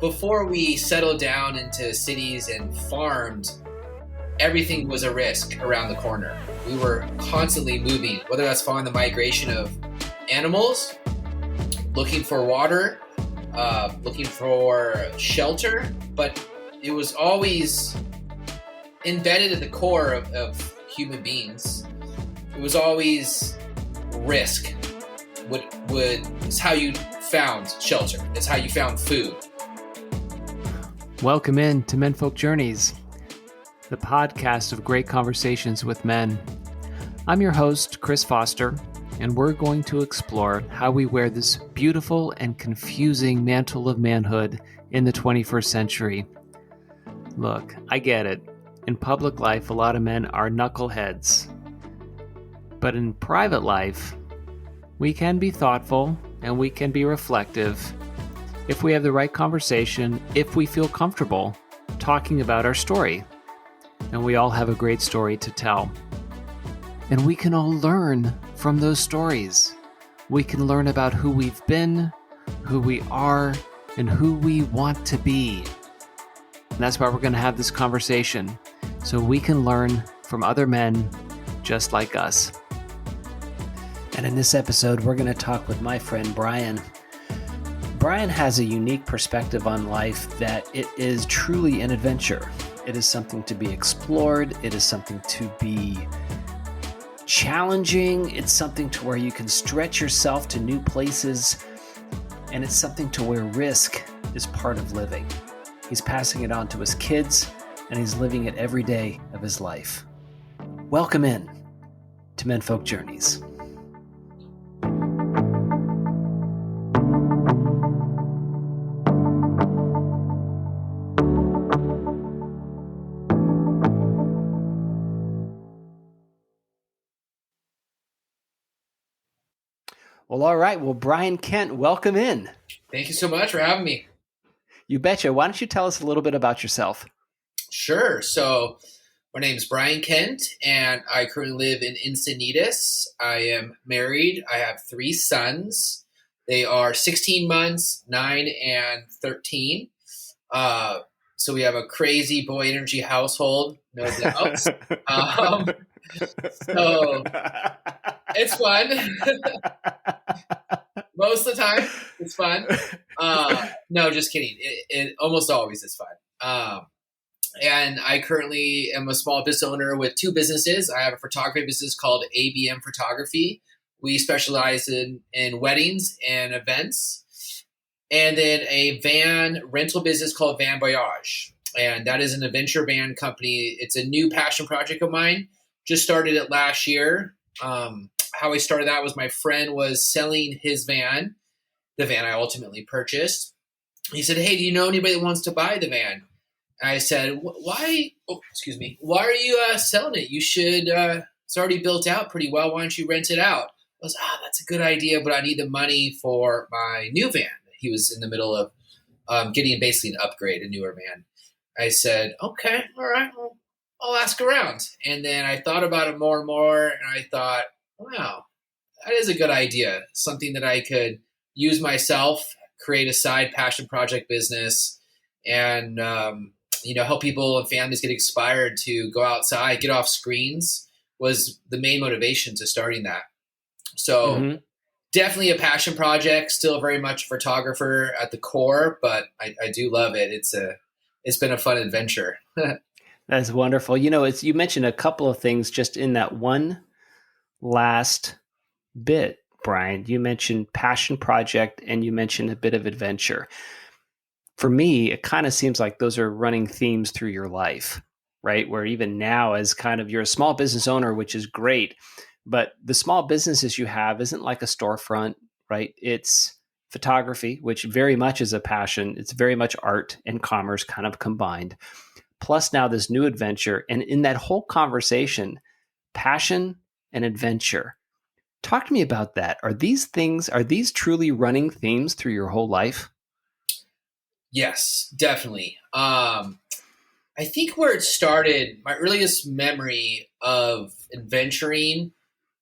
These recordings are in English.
before we settled down into cities and farmed, everything was a risk around the corner. We were constantly moving, whether that's following the migration of animals, looking for water, looking for shelter, but it was always embedded at the core of human beings. It was always risk. It's how you found shelter. It's how you found food. Welcome in to Menfolk Journeys, the podcast of great conversations with men. I'm your host, Chris Foster, and we're going to explore how we wear this beautiful and confusing mantle of manhood in the 21st century. Look, I get it. In public life, a lot of men are knuckleheads. But in private life, we can be thoughtful and we can be reflective if we have the right conversation, if we feel comfortable talking about our story. And we all have a great story to tell. And we can all learn from those stories. We can learn about who we've been, who we are, and who we want to be. And that's why we're going to have this conversation, so we can learn from other men just like us. And in this episode, we're going to talk with my friend Brian. Brian has a unique perspective on life that it is truly an adventure. It is something to be explored. It is something to be challenging. It's something to where you can stretch yourself to new places. And it's something to where risk is part of living. He's passing it on to his kids, and he's living it every day of his life. Welcome in to Menfolk Journeys. Well, all right. Well, Brian Kent, welcome in. Thank you so much for having me. You betcha. Why don't you tell us a little bit about yourself? Sure. So my name is Brian Kent, and I currently live in Encinitas. I am married. I have 3 sons. They are 16 months, 9, and 13. So we have a crazy boy energy household, no doubt. So it's fun. Most of the time, it's fun. No, just kidding. It almost always is fun. And I currently am a small business owner with 2 businesses. I have a photography business called ABM Photography. We specialize in weddings and events. And then a van rental business called Van Voyage. And that is an adventure van company. It's a new passion project of mine. Just started it last year. How I started that was my friend was selling his van, the van I ultimately purchased. He said, "Hey, do you know anybody that wants to buy the van?" And I said, "Why? Oh, excuse me. Why are you selling it? You should. It's already built out pretty well. Why don't you rent it out?" I was, "That's a good idea, but I need the money for my new van." He was in the middle of getting basically an upgrade, a newer van. I said, "Okay, all right. Well, I'll ask around." And then I thought about it more and more, and I thought, wow, that is a good idea. Something that I could use myself, create a side passion project business, and help people and families get inspired to go outside, get off screens was the main motivation to starting that. So Definitely a passion project, still very much a photographer at the core, but I do love it. It's been a fun adventure. That's wonderful. You mentioned a couple of things just in that one last bit, Brian. You mentioned passion project and you mentioned a bit of adventure. For me, it kind of seems like those are running themes through your life, right? Where even now as kind of you're a small business owner, which is great, but the small businesses you have isn't like a storefront, right? It's photography, which very much is a passion. It's very much art and commerce kind of combined. Plus now this new adventure. And in that whole conversation, passion and adventure. Talk to me about that. Are these truly running themes through your whole life? Yes, definitely. I think where it started, my earliest memory of adventuring,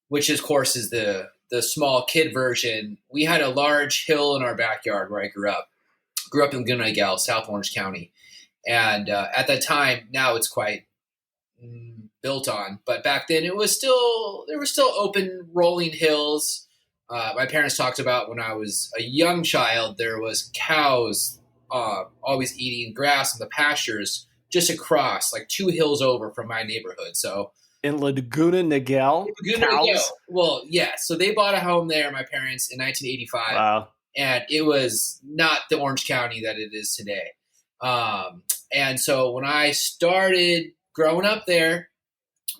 which of course is the small kid version, we had a large hill in our backyard where I grew up. Grew up in Laguna Niguel, South Orange County. And at that time, now it's quite built on. But back then, there were still open, rolling hills. My parents talked about when I was a young child, there was cows always eating grass in the pastures just across, like 2 hills over from my neighborhood. So in Laguna Niguel, cows? Well, yeah. So they bought a home there, my parents, in 1985. Wow. And it was not the Orange County that it is today. And so when I started growing up there,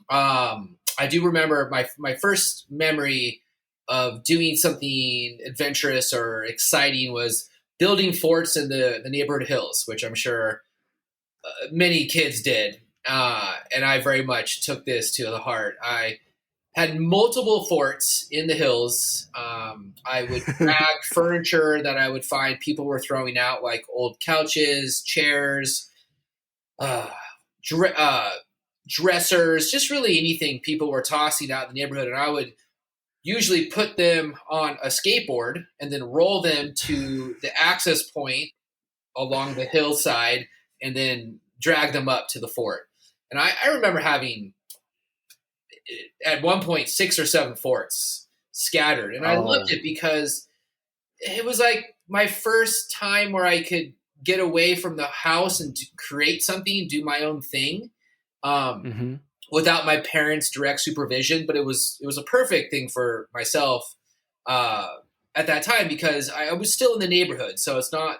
I do remember my first memory of doing something adventurous or exciting was building forts in the neighborhood hills, which I'm sure many kids did. And I very much took this to the heart. I had multiple forts in the hills. I would drag furniture that I would find people were throwing out, like old couches, chairs, dressers, just really anything people were tossing out in the neighborhood. And I would usually put them on a skateboard and then roll them to the access point along the hillside and then drag them up to the fort. And I remember having, at one point, 6 or 7 forts scattered. And I loved it because it was like my first time where I could get away from the house and to create something, do my own thing, without my parents' direct supervision. But it was a perfect thing for myself at that time because I was still in the neighborhood. So it's not,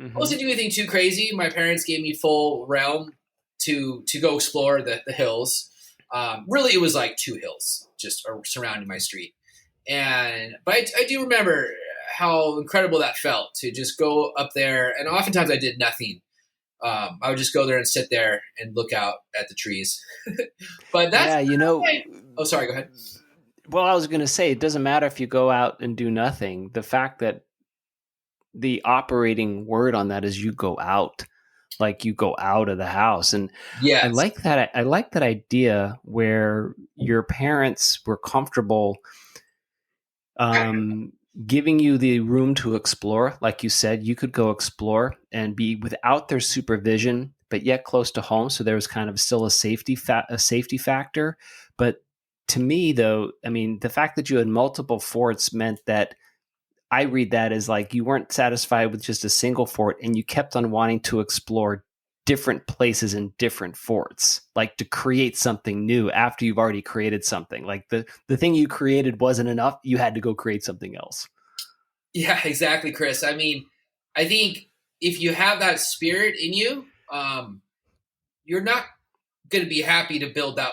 I wasn't doing anything too crazy. My parents gave me full realm to go explore the hills. Really, it was like 2 hills just surrounding my street. But I do remember how incredible that felt to just go up there. And oftentimes I did nothing. I would just go there and sit there and look out at the trees. But that's oh, sorry, go ahead. Well, I was going to say, it doesn't matter if you go out and do nothing. The fact that the operating word on that is you go out. Like you go out of the house. And yes. I like that idea where your parents were comfortable giving you the room to explore. Like you said, you could go explore and be without their supervision, but yet close to home. So there was kind of still a safety factor. But to me, though, I mean, the fact that you had multiple forts meant that I read that as like you weren't satisfied with just a single fort and you kept on wanting to explore different places in different forts, like to create something new after you've already created something. Like the thing you created wasn't enough. You had to go create something else. Yeah, exactly, Chris. I mean, I think if you have that spirit in you, you're not going to be happy to build that.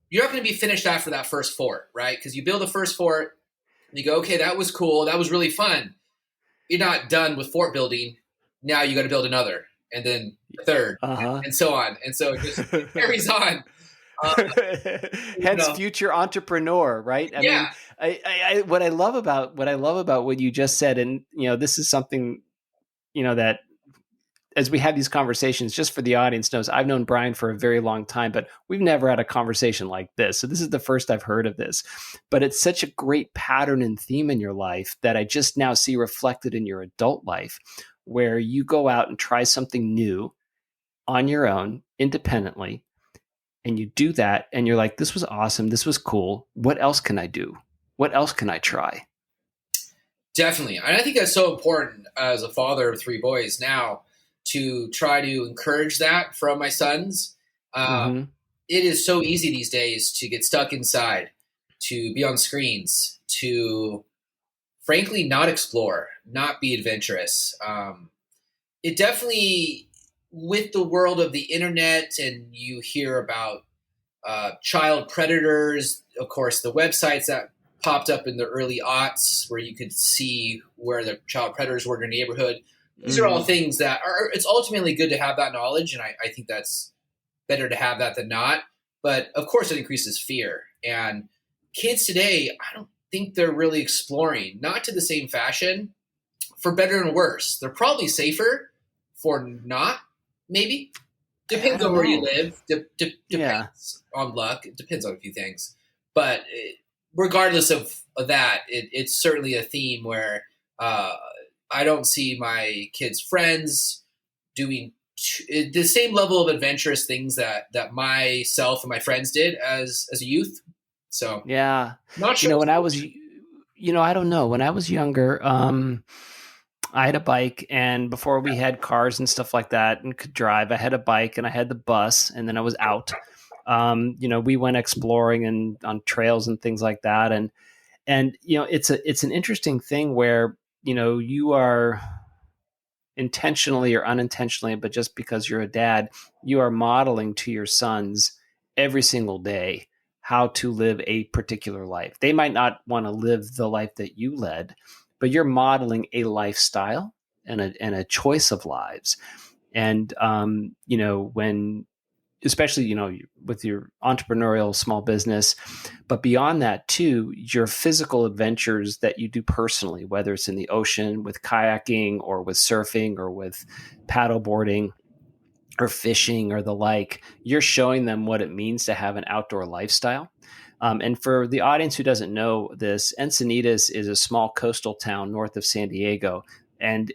You're not going to be finished after that first fort, right? Because you build the first fort, and you go, okay, that was cool. That was really fun. You're not done with fort building. Now you got to build another, and then a third, and so on. And so it just carries on. Hence, future entrepreneur, right? I mean, I what I love about what you just said, and this is something, that as we have these conversations, just for the audience knows, I've known Brian for a very long time, but we've never had a conversation like this. So this is the first I've heard of this, but it's such a great pattern and theme in your life that I just now see reflected in your adult life, where you go out and try something new on your own, independently, and you do that. And you're like, this was awesome. This was cool. What else can I do? What else can I try? Definitely. And I think that's so important as a father of 3 boys now, to try to encourage that from my sons. It is so easy these days to get stuck inside, to be on screens, to frankly not explore, not be adventurous. It definitely, with the world of the internet, and you hear about child predators, of course, the websites that popped up in the early aughts where you could see where the child predators were in your neighborhood. These are all things that it's ultimately good to have that knowledge. And I think that's better to have that than not. But of course it increases fear, and kids today, I don't think they're really exploring, not to the same fashion, for better and worse. They're probably safer for not, maybe. Depends on where you live. Depends on luck. It depends on a few things. But regardless of that, it's certainly a theme where I don't see my kids' friends doing the same level of adventurous things that myself and my friends did as a youth. So Yeah. not sure. When I was, I don't know. When I was younger, I had a bike, and before we had cars and stuff like that and could drive, I had a bike and I had the bus, and then I was out. We went exploring and on trails and things like that. And it's an interesting thing where, you are intentionally or unintentionally, but just because you're a dad, you are modeling to your sons every single day how to live a particular life. They might not want to live the life that you led, but you're modeling a lifestyle and a choice of lives. And when, especially with your entrepreneurial small business, but beyond that too, your physical adventures that you do personally, whether it's in the ocean with kayaking or with surfing or with paddleboarding or fishing or the like, you're showing them what it means to have an outdoor lifestyle. And for the audience who doesn't know this, Encinitas is a small coastal town north of San Diego, and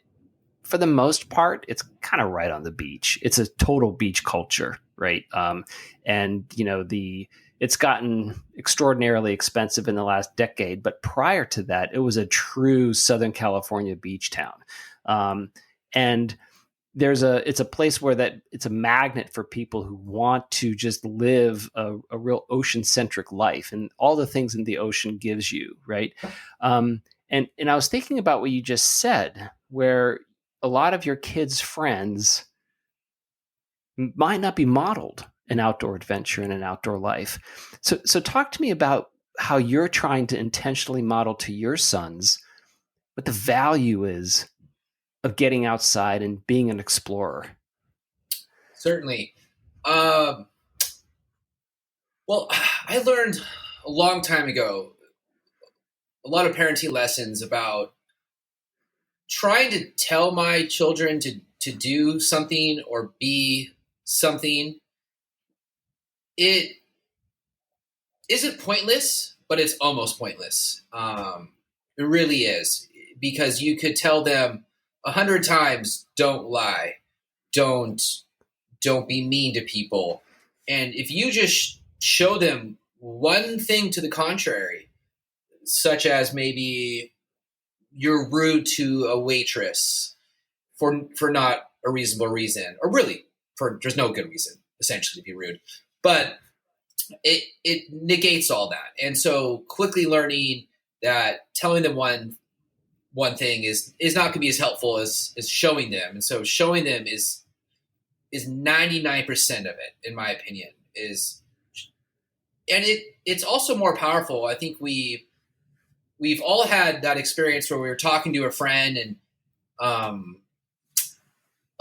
for the most part, it's kind of right on the beach. It's a total beach culture, right? It's gotten extraordinarily expensive in the last decade, but prior to that, it was a true Southern California beach town. And it's a place where it's a magnet for people who want to just live a real ocean centric life and all the things in the ocean gives you, right? And I was thinking about what you just said, where a lot of your kids' friends might not be modeled an outdoor adventure and an outdoor life. So talk to me about how you're trying to intentionally model to your sons what the value is of getting outside and being an explorer. Certainly. Well, I learned a long time ago a lot of parenting lessons about trying to tell my children to do something or be something. It isn't pointless, but it's almost pointless. It really is, because you could tell them 100 times, don't lie, don't be mean to people. And if you just show them one thing to the contrary, such as maybe you're rude to a waitress for not a reasonable reason, or really there's no good reason essentially to be rude, but it negates all that. And so quickly learning that telling them one thing is not going to be as helpful as showing them. And so showing them is 99% of it, in my opinion, and it's also more powerful. I think we've all had that experience where we were talking to a friend, and I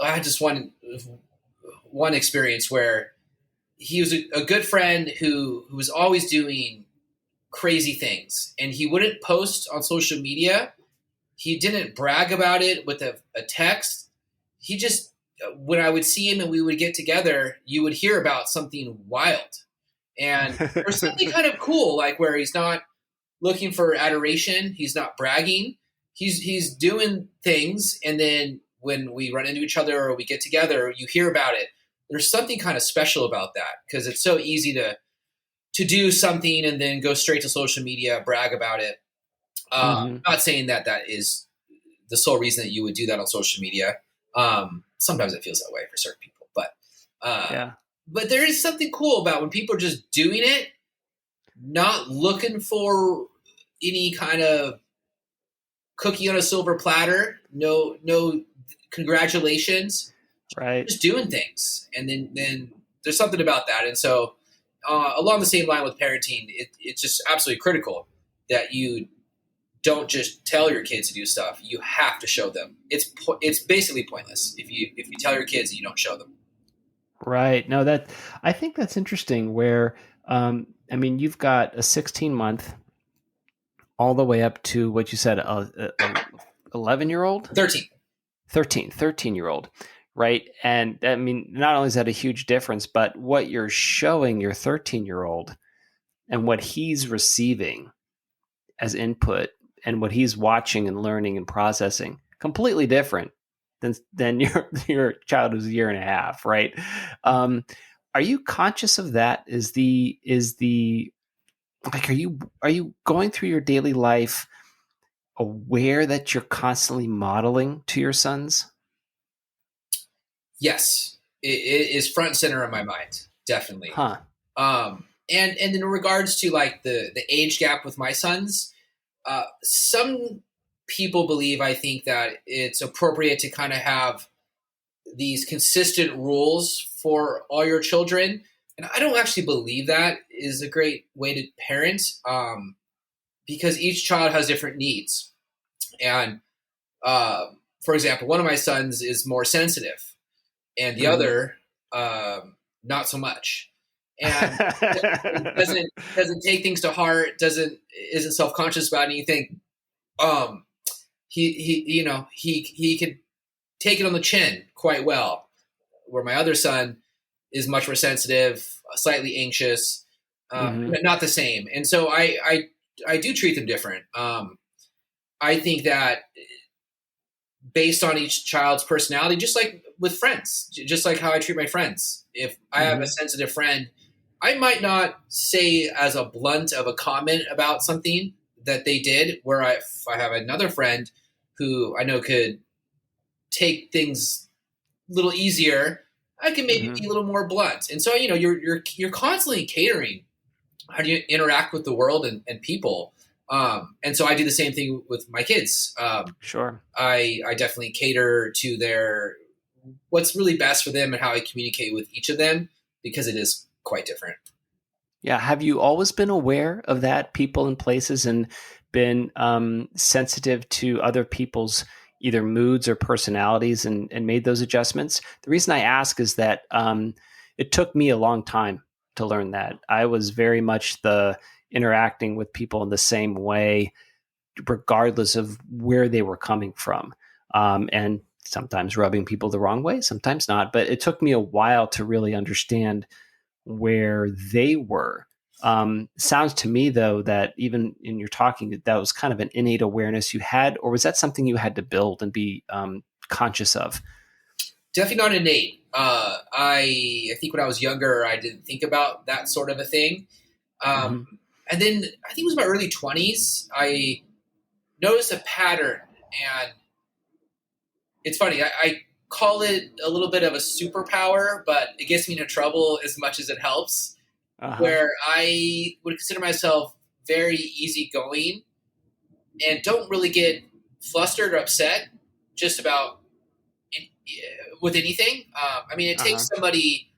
had just one experience where he was a good friend who was always doing crazy things, and he wouldn't post on social media. He didn't brag about it with a text. He just, when I would see him and we would get together, you would hear about something wild. And there's something kind of cool, like where he's not looking for adoration. He's not bragging. He's doing things. And then when we run into each other or we get together, you hear about it. There's something kind of special about that, because it's so easy to do something and then go straight to social media, brag about it. I'm not saying that is the sole reason that you would do that on social media. Sometimes it feels that way for certain people, but but there is something cool about when people are just doing it, not looking for any kind of cookie on a silver platter. No congratulations. Right. Just doing things. And then there's something about that. And so along the same line with parenting, it's just absolutely critical that you don't just tell your kids to do stuff. You have to show them. It's basically pointless if you tell your kids and you don't show them. Right. No, I think that's interesting where, you've got a 16-month all the way up to what you said, 11-year-old? 13-year-old. Right. And not only is that a huge difference, but what you're showing your 13-year-old and what he's receiving as input and what he's watching and learning and processing completely different than your child who's a year and a half, right? Are you conscious of that? Is the like are you going through your daily life aware that you're constantly modeling to your sons? Yes, it is front and center in my mind, definitely. Huh. And in regards to like the age gap with my sons, some people believe, I think, that it's appropriate to kind of have these consistent rules for all your children. And I don't actually believe that is a great way to parent, because each child has different needs. And for example, one of my sons is more sensitive, and the other not so much, and doesn't take things to heart, isn't self conscious about anything. He can take it on the chin quite well, where my other son is much more sensitive, slightly anxious, but not the same. And so I do treat them different. I think that based on each child's personality, just like with friends, just like how I treat my friends. If I have a sensitive friend, I might not say as a blunt of a comment about something that they did, where if I have another friend who I know could take things a little easier, I can maybe be a little more blunt. And so, you're constantly catering how do you interact with the world and people. And so I do the same thing with my kids. Sure. I definitely cater to what's really best for them and how I communicate with each of them, because it is quite different. Yeah. Have you always been aware of that, people and places, and been sensitive to other people's either moods or personalities and made those adjustments? The reason I ask is that it took me a long time to learn that. I was very much the interacting with people in the same way, regardless of where they were coming from. And sometimes rubbing people the wrong way, sometimes not. But it took me a while to really understand where they were. Sounds to me, though, that even in your talking, that was kind of an innate awareness you had, or was that something you had to build and be conscious of? Definitely not innate. I think when I was younger, I didn't think about that sort of a thing. And then I think it was my early 20s, I noticed a pattern. And it's funny, I call it a little bit of a superpower, but it gets me into trouble as much as it helps, where I would consider myself very easygoing and don't really get flustered or upset just about with anything. It takes somebody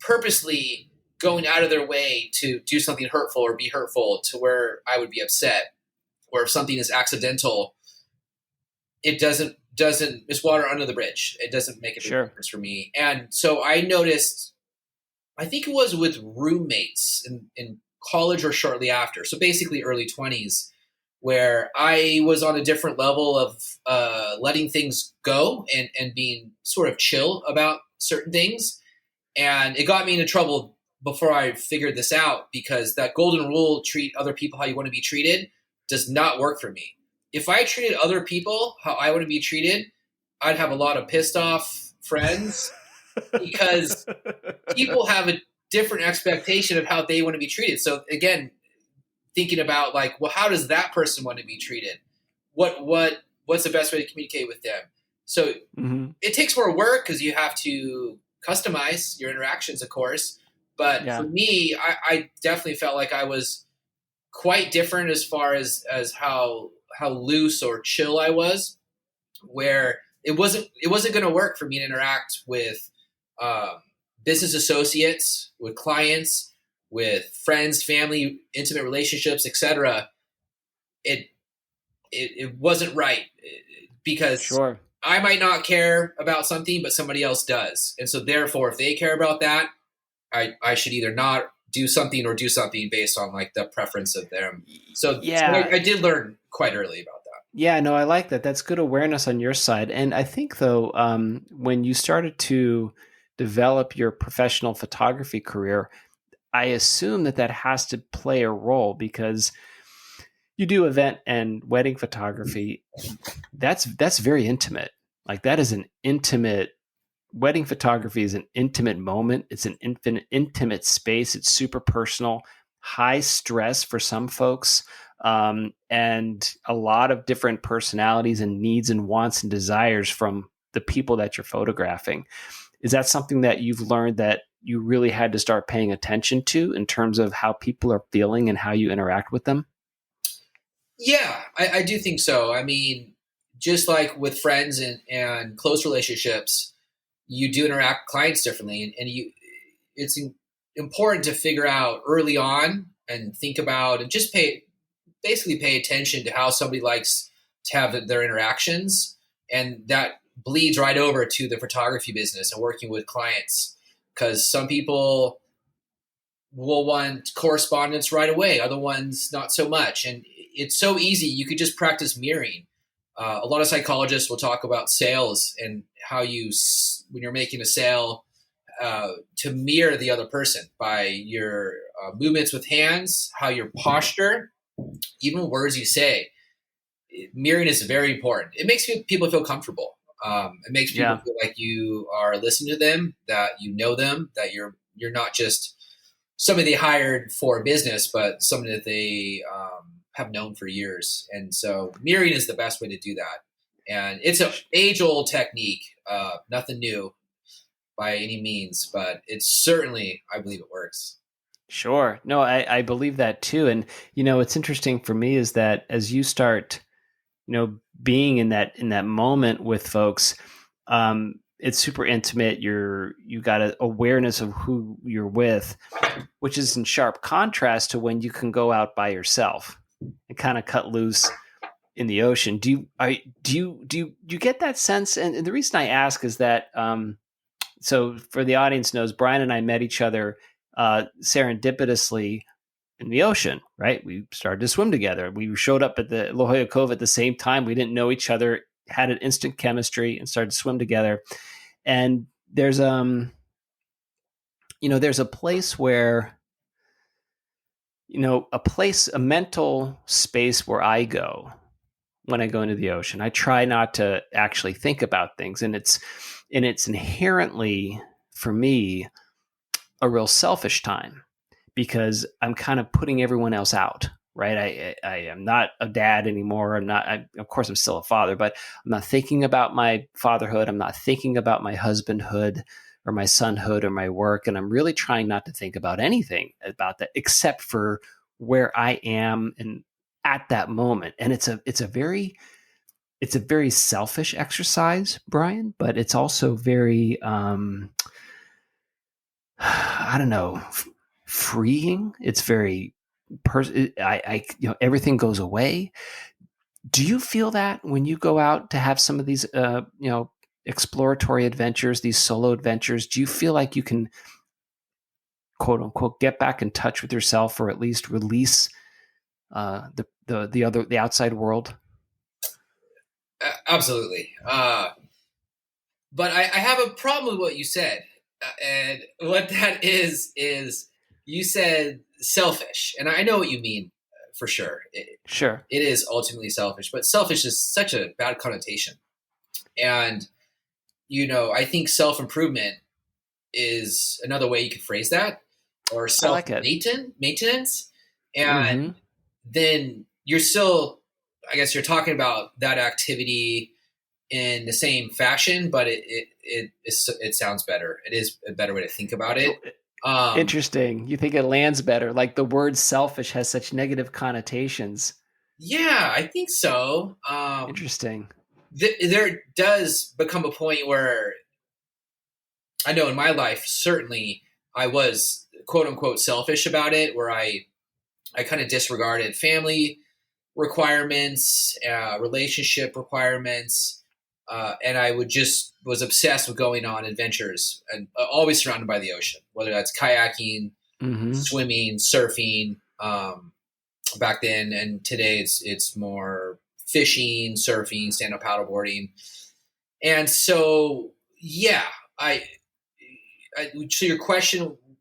purposely going out of their way to do something hurtful or be hurtful to where I would be upset. Or if something is accidental, it doesn't it's water under the bridge. It doesn't make a big difference for me. And so I noticed, I think it was with roommates in college or shortly after. So basically early 20s, where I was on a different level of letting things go and being sort of chill about certain things. And it got me into trouble before I figured this out, because that golden rule, treat other people how you want to be treated, does not work for me. If I treated other people how I want to be treated, I'd have a lot of pissed off friends, because people have a different expectation of how they want to be treated. So again, thinking about like, well, how does that person want to be treated? What's the best way to communicate with them? So it takes more work because you have to customize your interactions, of course. But for me, I definitely felt like I was quite different as far as how loose or chill I was, where it wasn't going to work for me to interact with business associates, with clients, with friends, family, intimate relationships, etc. It wasn't right, because I might not care about something, but somebody else does. And so therefore, if they care about that, I should either not do something or do something based on like the preference of them. So I did learn quite early about that. Yeah, no, I like that. That's good awareness on your side. And I think, though, when you started to develop your professional photography career, I assume that has to play a role, because you do event and wedding photography. That's very intimate. Like that is an intimate wedding photography is an intimate moment. It's an intimate space. It's super personal, high stress for some folks, and a lot of different personalities and needs and wants and desires from the people that you're photographing. Is that something that you've learned that you really had to start paying attention to in terms of how people are feeling and how you interact with them? Yeah, I do think so. I mean, just like with friends and close relationships, you do interact with clients differently, and it's important to figure out early on and think about and just basically pay attention to how somebody likes to have their interactions, and that bleeds right over to the photography business and working with clients, because some people will want correspondence right away, other ones not so much, and it's so easy. You could just practice mirroring. A lot of psychologists will talk about sales and how when you're making a sale, to mirror the other person by your movements with hands, how your posture, even words you say. Mirroring is very important. It makes people feel comfortable. It makes people feel like you are listening to them, that you know them, that you're not just somebody they hired for a business, but somebody that they have known for years. And so mirroring is the best way to do that. And it's an age-old technique, nothing new by any means, but it's certainly, I believe it works. Sure. No, I believe that too. And, what's interesting for me is that as you start, being in that moment with folks, it's super intimate. You got an awareness of who you're with, which is in sharp contrast to when you can go out by yourself and kind of cut loose in the ocean. Do you get that sense? And the reason I ask is that, so for the audience knows, Brian and I met each other serendipitously in the ocean, right? We started to swim together. We showed up at the La Jolla Cove at the same time. We didn't know each other, had an instant chemistry, and started to swim together. And there's there's a place where, a mental space where I go when I go into the ocean. I try not to actually think about things, and it's inherently, for me, a real selfish time, because I'm kind of putting everyone else out, right? I am not a dad anymore. Of course I'm still a father, but I'm not thinking about my fatherhood. I'm not thinking about my husbandhood or my sonhood or my work. And I'm really trying not to think about anything about that except for where I am and at that moment. And it's a very selfish exercise, Brian, but it's also very, I don't know, freeing. It's very, everything goes away. Do you feel that when you go out to have some of these, exploratory adventures, these solo adventures? Do you feel like you can, quote unquote, get back in touch with yourself, or at least release the outside world? Absolutely. But I have a problem with what you said. And what that is you said selfish. And I know what you mean, for sure. Sure. It is ultimately selfish, but selfish is such a bad connotation. And, I think self-improvement is another way you could phrase that, or self-maintenance. And then you're still, I guess you're talking about that activity in the same fashion, but it sounds better. It is a better way to think about it. Interesting. You think it lands better? Like the word selfish has such negative connotations. Yeah, I think so. Interesting. There does become a point where I know in my life, certainly I was quote unquote selfish about it, where I kind of disregarded family requirements, relationship requirements. And I was obsessed with going on adventures, and always surrounded by the ocean, whether that's kayaking, swimming, surfing, back then. And today it's more fishing, surfing, stand-up paddleboarding. And so, yeah, so your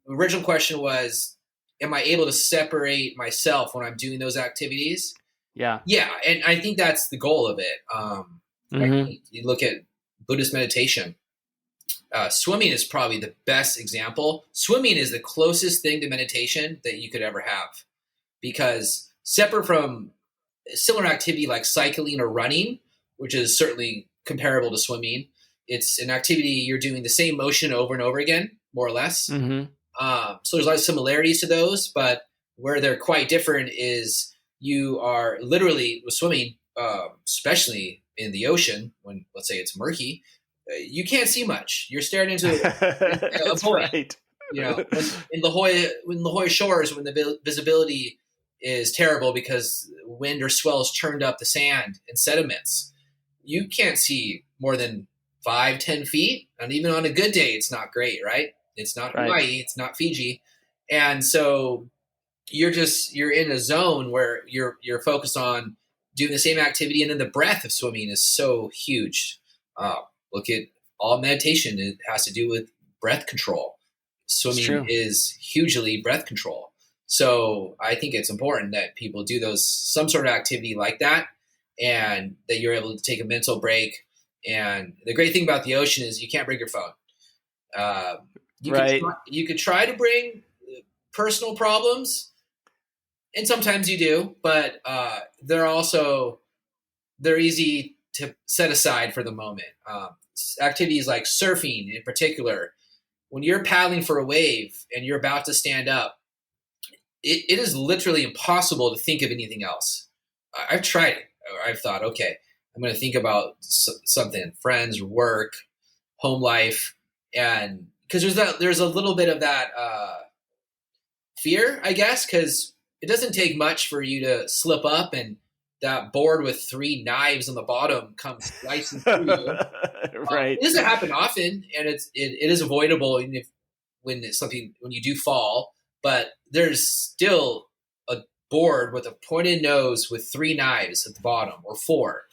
original question was, am I able to separate myself when I'm doing those activities? Yeah. Yeah, and I think that's the goal of it. Mm-hmm. You look at Buddhist meditation. Swimming is probably the best example. Swimming is the closest thing to meditation that you could ever have, because separate from similar activity like cycling or running, which is certainly comparable to swimming, it's an activity you're doing the same motion over and over again, more or less. Mm-hmm. So there's a lot of similarities to those, but where they're quite different is you are literally with swimming, especially in the ocean when, let's say, it's murky, you can't see much. You're staring into a That's void. right. In La Jolla shores, when the visibility is terrible because wind or swells churned up the sand and sediments, you can't see more than 5-10 feet, and even on a good day, it's not great, right? It's not Hawaii, it's not Fiji, and so you're in a zone where you're focused on doing the same activity, and then the breath of swimming is so huge. Look at all meditation; it has to do with breath control. Swimming is hugely breath control. So I think it's important that people do some sort of activity like that, and that you're able to take a mental break. And the great thing about the ocean is you can't bring your phone. You could try to bring personal problems, and sometimes you do, but they're easy to set aside for the moment. Activities like surfing in particular, when you're paddling for a wave and you're about to stand up, it is literally impossible to think of anything else. I've tried it. I've thought, okay, I'm going to think about something, friends, work, home life. And because there's a little bit of that fear, I guess, because it doesn't take much for you to slip up and that board with 3 knives on the bottom comes slicing through you. Right. It doesn't happen often, and it is avoidable even when you do fall. But there's still a board with a pointed nose with 3 knives at the bottom, or 4,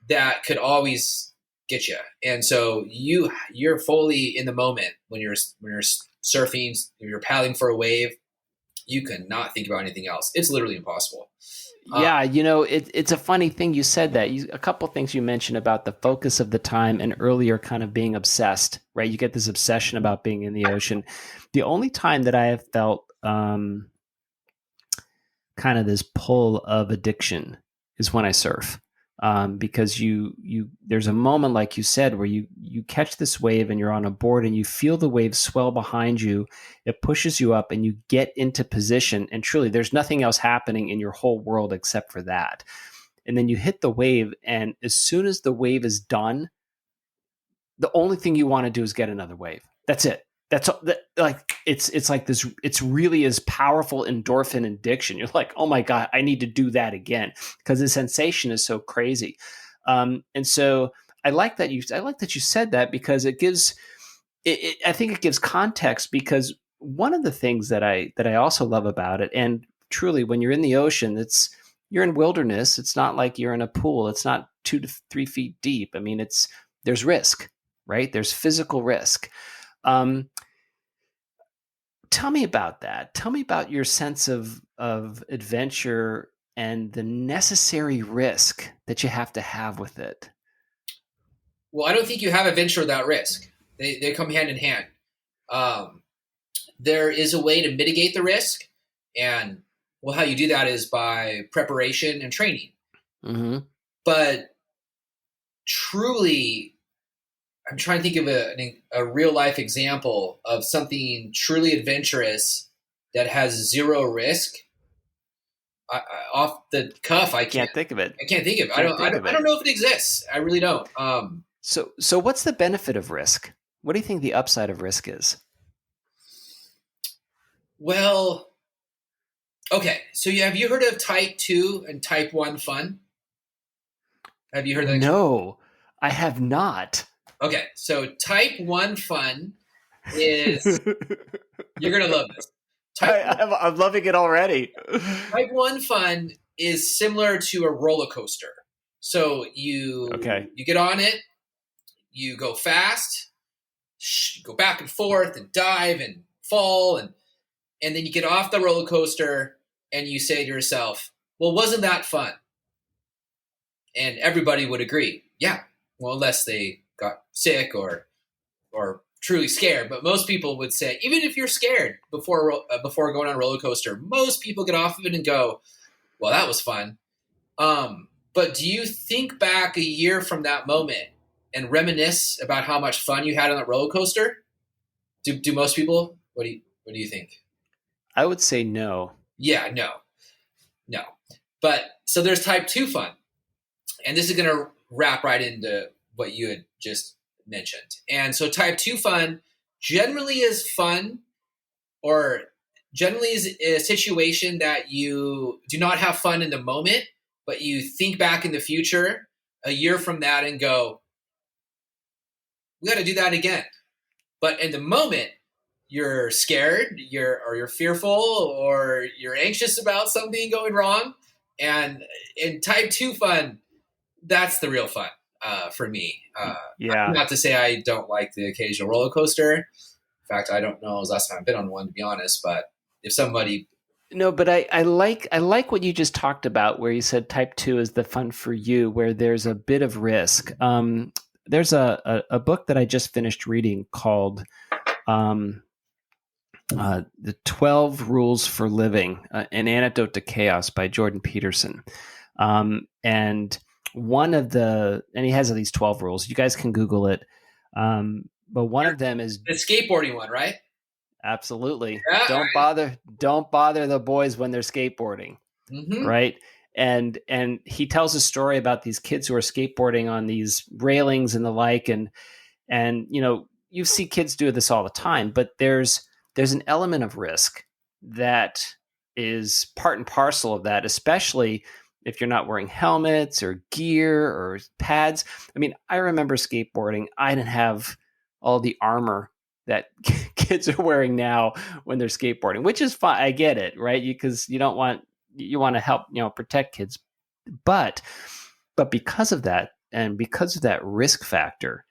that could always get you. And so you're fully in the moment when you're surfing, when you're paddling for a wave. You cannot think about anything else. It's literally impossible. Yeah, it's a funny thing you said that. A couple things you mentioned about the focus of the time and earlier kind of being obsessed, right? You get this obsession about being in the ocean. The only time that I have felt kind of this pull of addiction is when I surf. Because there's a moment, like you said, where you catch this wave and you're on a board and you feel the wave swell behind you. It pushes you up and you get into position, and truly there's nothing else happening in your whole world except for that. And then you hit the wave, and as soon as the wave is done, the only thing you want to do is get another wave. That's it. It's like this. It's really as powerful endorphin addiction. You're like, oh my God, I need to do that again, because the sensation is so crazy. And so I like that you said that, because it gives. I think it gives context, because one of the things that I also love about it, and truly when you're in the ocean, you're in wilderness. It's not like you're in a pool. It's not 2 to 3 feet deep. I mean, there's risk, right? There's physical risk. Tell me about that. Tell me about your sense of adventure and the necessary risk that you have to have with it. Well, I don't think you have adventure without risk. They come hand in hand. There is a way to mitigate the risk, and how you do that is by preparation and training. Mm-hmm. But truly, I'm trying to think of a real life example of something truly adventurous that has zero risk. Off the cuff, I can't think of it. I can't think of it. I don't know if it exists. I really don't. So what's the benefit of risk? What do you think the upside of risk is? Well, okay. So have you heard of Type 2 and Type 1 fun? Have you heard of that? No, I have not. Okay, so Type 1 fun is you're gonna love this. I'm loving it already. Type 1 fun is similar to a roller coaster. So you get on it, you go fast, go back and forth and dive and fall, and then you get off the roller coaster and you say to yourself, well, wasn't that fun? And everybody would agree, yeah. Well, unless they got sick or truly scared. But most people would say, even if you're scared before going on a roller coaster, most people get off of it and go, well, that was fun. But do you think back a year from that moment and reminisce about how much fun you had on that roller coaster? Do most people? What do you think? I would say no. Yeah, no. But so there's type 2 fun. And this is going to wrap right into what you had just mentioned. And so type 2 fun generally is fun, or generally is a situation that you do not have fun in the moment, but you think back in the future a year from that and go, we got to do that again. But in the moment, you're scared, you're fearful, or you're anxious about something going wrong. And in type 2 fun, that's the real fun for me. Yeah. Not to say I don't like the occasional roller coaster. In fact, I don't know the last time I've been on one, to be honest. But if somebody... No, but I like what you just talked about, where you said type 2 is the fun for you, where there's a bit of risk. There's a book that I just finished reading called The 12 Rules for Living, An Antidote to Chaos by Jordan Peterson. And one of and he has these 12 rules. You guys can Google it. But one of them is the skateboarding one, right? Absolutely. Yeah, Don't bother the boys when they're skateboarding. Mm-hmm. Right. And he tells a story about these kids who are skateboarding on these railings and the like. And, you see kids do this all the time, but there's an element of risk that is part and parcel of that, especially if you're not wearing helmets or gear or pads. I mean, I remember skateboarding. I didn't have all the armor that kids are wearing now when they're skateboarding, which is fine. I get it, right? Because you want to help, protect kids. But because of that, and because of that risk factor,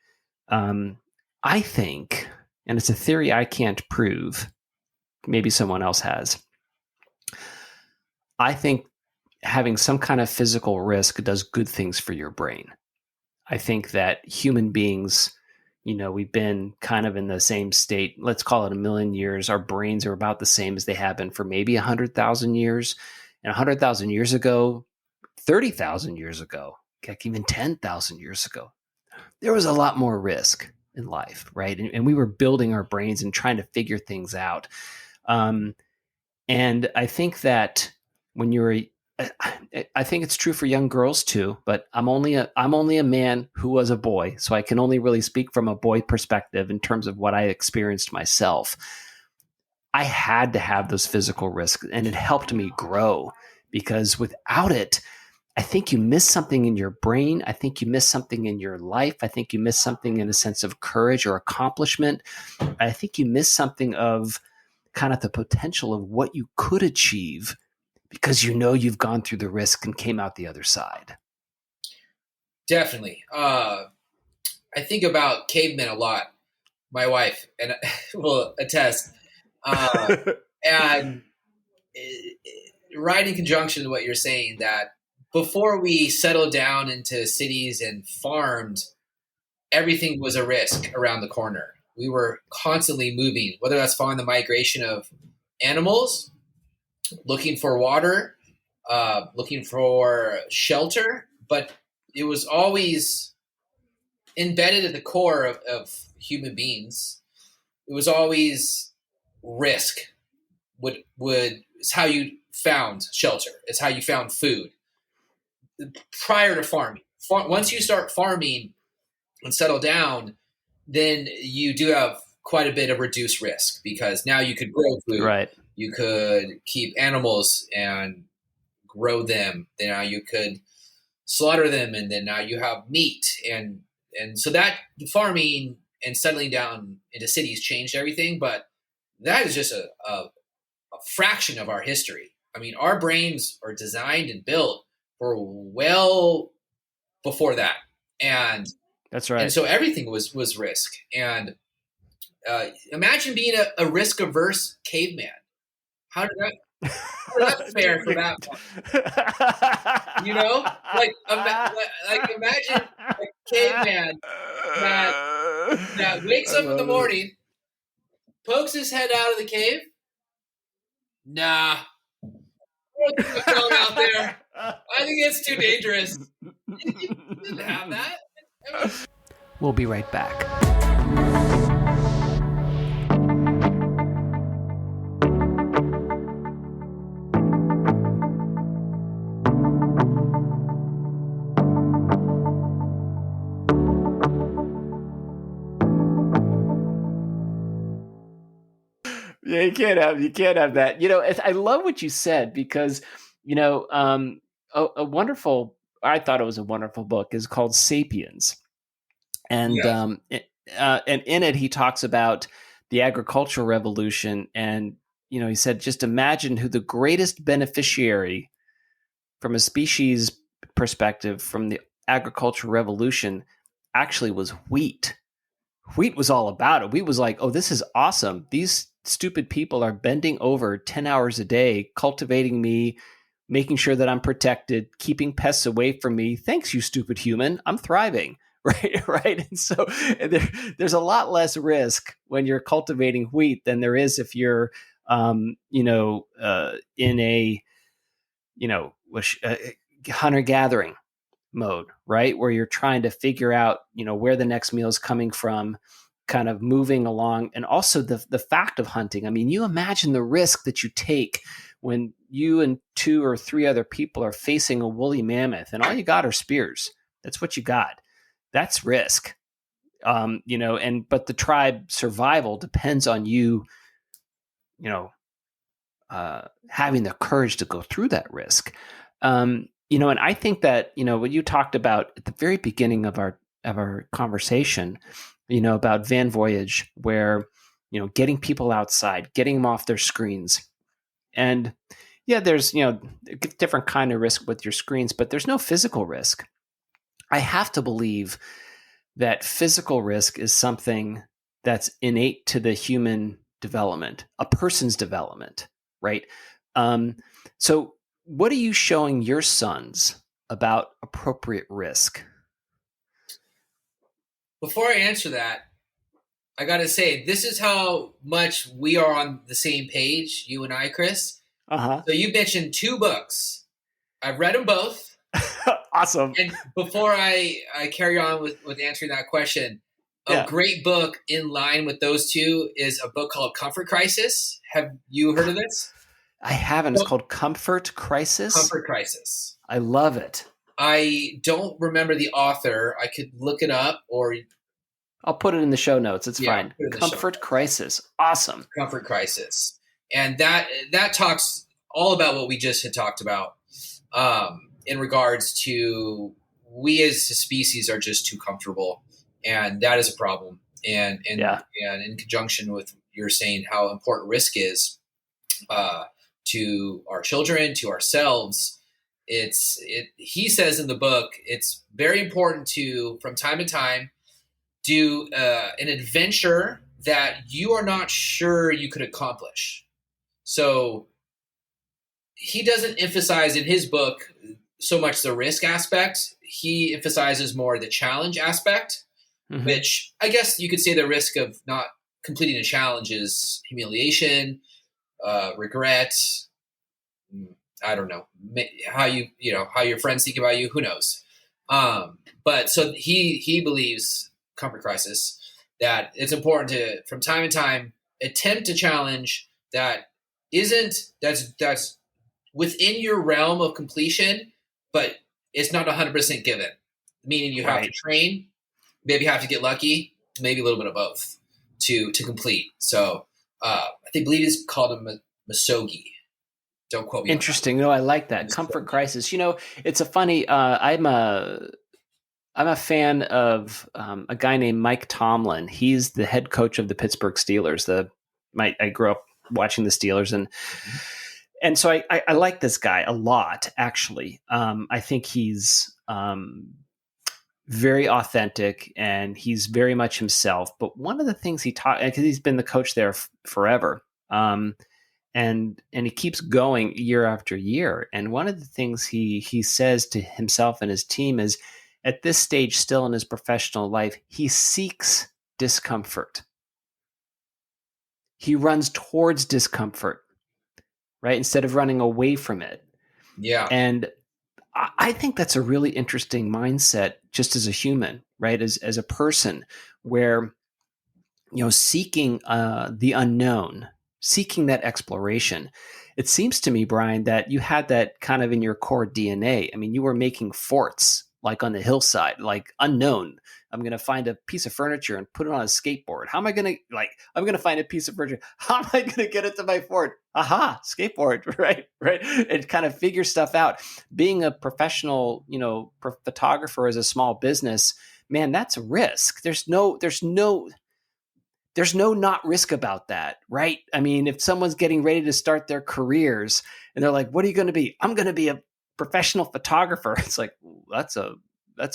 I think, and it's a theory I can't prove, maybe someone else has, I think having some kind of physical risk does good things for your brain. I think that human beings, we've been kind of in the same state, let's call it 1 million years. Our brains are about the same as they have been for maybe 100,000 years. And 100,000 years ago, 30,000 years ago, heck, even 10,000 years ago, there was a lot more risk in life, right? And we were building our brains and trying to figure things out. And I think that when I think it's true for young girls too, but I'm only a man who was a boy, so I can only really speak from a boy perspective in terms of what I experienced myself. I had to have those physical risks, and it helped me grow, because without it, I think you miss something in your brain. I think you miss something in your life. I think you miss something in a sense of courage or accomplishment. I think you miss something of kind of the potential of what you could achieve, because you've gone through the risk and came out the other side. Definitely. I think about cavemen a lot. My wife and will attest. And right in conjunction with what you're saying, that before we settled down into cities and farmed, everything was a risk around the corner. We were constantly moving, whether that's following the migration of animals, looking for water, looking for shelter, but it was always embedded at the core of human beings. It was always risk. It's how you found shelter. It's how you found food. Prior to farming, once you start farming and settle down, then you do have quite a bit of reduced risk, because now you could grow food. Right. You could keep animals and grow them. Then now you could slaughter them, and then now you have meat. And so that farming and settling down into cities changed everything. But that is just a fraction of our history. I mean, our brains are designed and built for well before that. And that's right. And so everything was risk. And imagine being a risk-averse caveman. How did Well, that's fair for that one. You know, like imagine a caveman that wakes I up in the love it. morning, pokes his head out of the cave. Nah, what's going out there? I think it's too dangerous. You didn't have that. I mean, We'll be right back. Yeah, you can't have that. I love what you said because, a wonderful. I thought it was a wonderful book. Is called *Sapiens*, and yes. And in it he talks about the agricultural revolution, and he said, just imagine who the greatest beneficiary from a species perspective from the agricultural revolution actually was wheat. Wheat was all about it. Wheat was like, oh, this is awesome. These stupid people are bending over 10 hours a day, cultivating me, making sure that I'm protected, keeping pests away from me. Thanks, you stupid human. I'm thriving. Right. And so there's a lot less risk when you're cultivating wheat than there is if you're, in a, hunter gathering mode, right? Where you're trying to figure out, where the next meal is coming from, kind of moving along. And also the fact of hunting. I mean, you imagine the risk that you take when you and 2 or 3 other people are facing a woolly mammoth and all you got are spears. That's what you got. That's risk. But the tribe survival depends on you, having the courage to go through that risk. And I think that, what you talked about at the very beginning of our conversation, about Van Voyage, where, getting people outside, getting them off their screens. And yeah, there's, different kind of risk with your screens, but there's no physical risk. I have to believe that physical risk is something that's innate to the human development, a person's development, right? So what are you showing your sons about appropriate risk? Before I answer that, I got to say, this is how much we are on the same page, you and I, Chris. Uh-huh. So you mentioned 2 books. I've read them both. Awesome. And before I carry on with answering that question, a great book in line with those 2 is a book called Comfort Crisis. Have you heard of this? I haven't. It's called Comfort Crisis? Comfort Crisis. I love it. I don't remember the author. I could look it up, or I'll put it in the show notes. It's fine. Comfort Crisis. Awesome. Comfort Crisis. And that talks all about what we just had talked about, in regards to we as a species are just too comfortable, and that is a problem. And in conjunction with you're saying how important risk is to our children, to ourselves. He says in the book, it's very important to, from time to time, do an adventure that you are not sure you could accomplish. So he doesn't emphasize in his book so much the risk aspect. He emphasizes more the challenge aspect, which I guess you could say the risk of not completing a challenge is humiliation, regret. I don't know how how your friends think about you. Who knows? But so he believes, Comfort Crisis, that it's important to, from time to time, attempt a challenge that's within your realm of completion, but it's not 100% given. Meaning you have to train, maybe have to get lucky, maybe a little bit of both to complete. So I believe it's called a Misogi. Don't quote me. Interesting. No, I like that. Comfort Crisis. It's a funny. I'm a fan of a guy named Mike Tomlin. He's the head coach of the Pittsburgh Steelers. I grew up watching the Steelers, and so I like this guy a lot. Actually, I think he's very authentic and he's very much himself. But one of the things he taught, because he's been the coach there forever. and he keeps going year after year. And one of the things he says to himself and his team is, at this stage still in his professional life, he seeks discomfort. He runs towards discomfort, right? Instead of running away from it. Yeah. And I think that's a really interesting mindset just as a human, right? As a person, where, seeking the unknown, seeking that exploration. It seems to me, Brian, that you had that kind of in your core DNA. I mean, you were making forts like on the hillside, like unknown. I'm going to find a piece of furniture and put it on a skateboard. How am I going to I'm going to find a piece of furniture. How am I going to get it to my fort? Aha, skateboard, right? And kind of figure stuff out. Being a professional, photographer as a small business, man, that's a risk. There's no not risk about that, right? I mean, if someone's getting ready to start their careers and they're like, what are you going to be? I'm going to be a professional photographer. It's like, that's a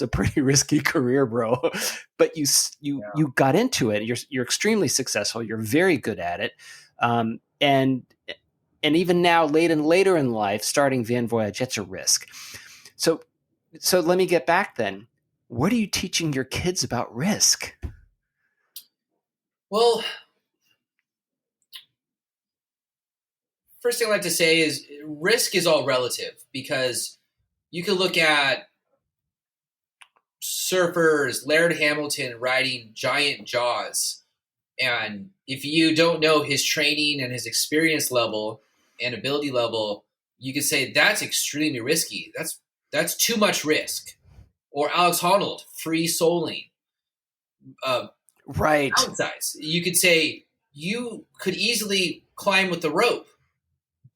pretty risky career, bro. But you got into it. You're extremely successful. You're very good at it. And even now, later in life, starting Van Voyage, it's a risk. So let me get back then. What are you teaching your kids about risk? Well, first thing I'd like to say is risk is all relative, because you can look at surfers, Laird Hamilton riding giant jaws, and if you don't know his training and his experience level and ability level, you could say that's extremely risky. That's too much risk. Or Alex Honnold, free soling. Right. Downsides. You could say you could easily climb with the rope,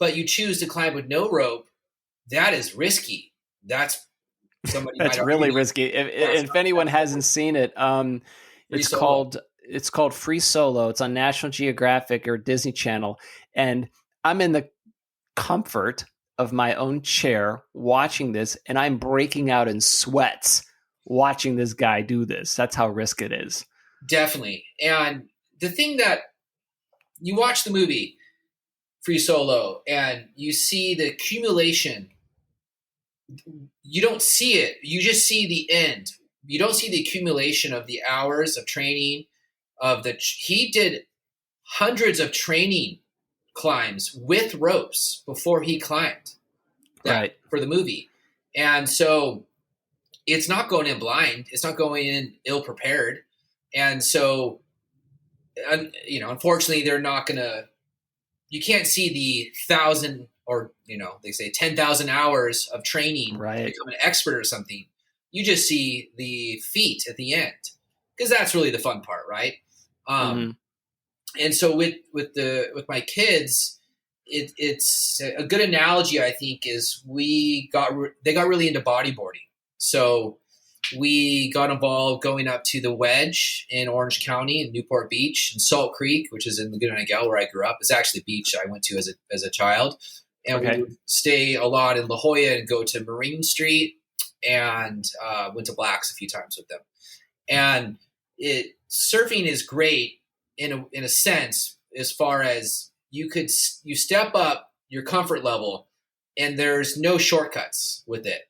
but you choose to climb with no rope. That is risky. That's really risky. If anyone hasn't seen it, it's called Free Solo. It's on National Geographic or Disney Channel, and I'm in the comfort of my own chair watching this, and I'm breaking out in sweats watching this guy do this. That's how risky it is. Definitely. And the thing that you watch the movie Free Solo and you see the accumulation, you don't see it. You just see the end. You don't see the accumulation of the hours of training he did hundreds of training climbs with ropes before he climbed for the movie. And so it's not going in blind. It's not going in ill prepared. And so, unfortunately, they're not going to – you can't see the 1,000 or, they say 10,000 hours of training to become an expert or something. You just see the feat at the end, because that's really the fun part, right? And so with my kids, it's a good analogy, I think, is they got really into bodyboarding. So we got involved going up to the Wedge in Orange County in Newport Beach, and Salt Creek, which is in Laguna Niguel where I grew up. It's actually a beach I went to as a child. And we would stay a lot in La Jolla and go to Marine Street, and went to Black's a few times with them. And surfing is great in a sense, as far as you step up your comfort level, and there's no shortcuts with it.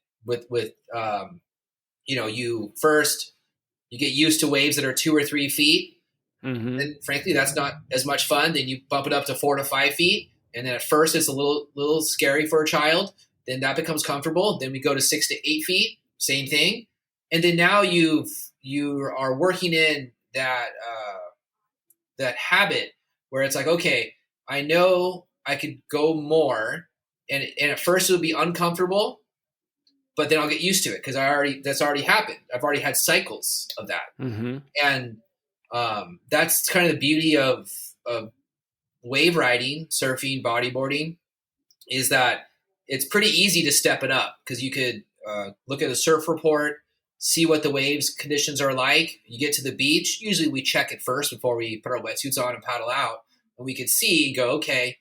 You get used to waves that are 2 or 3 feet. Mm-hmm. And frankly, that's not as much fun. Then you bump it up to 4 to 5 feet. And then at first it's a little scary for a child. Then that becomes comfortable. Then we go to 6 to 8 feet, same thing. And then now you are working in that habit where it's like, okay, I know I could go more. And at first it would be uncomfortable, but then I'll get used to it because that's already happened. I've already had cycles of that. Mm-hmm. And that's kind of the beauty of wave riding, surfing, bodyboarding, is that it's pretty easy to step it up, because you could look at a surf report, see what the waves conditions are like. You get to the beach. Usually we check it first before we put our wetsuits on and paddle out. And we could see and go, okay,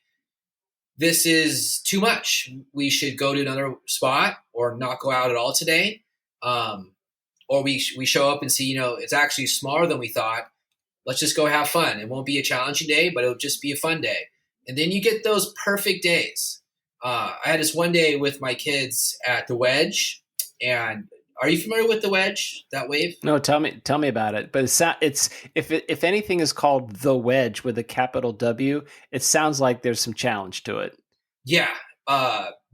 this is too much. We should go to another spot or not go out at all today. Or we show up and see, it's actually smaller than we thought. Let's just go have fun. It won't be a challenging day, but it'll just be a fun day. And then you get those perfect days. I had this one day with my kids at the Wedge. And are you familiar with the Wedge, that wave? No, tell me about it. But it's if anything is called the Wedge with a capital W, it sounds like there's some challenge to it. Yeah.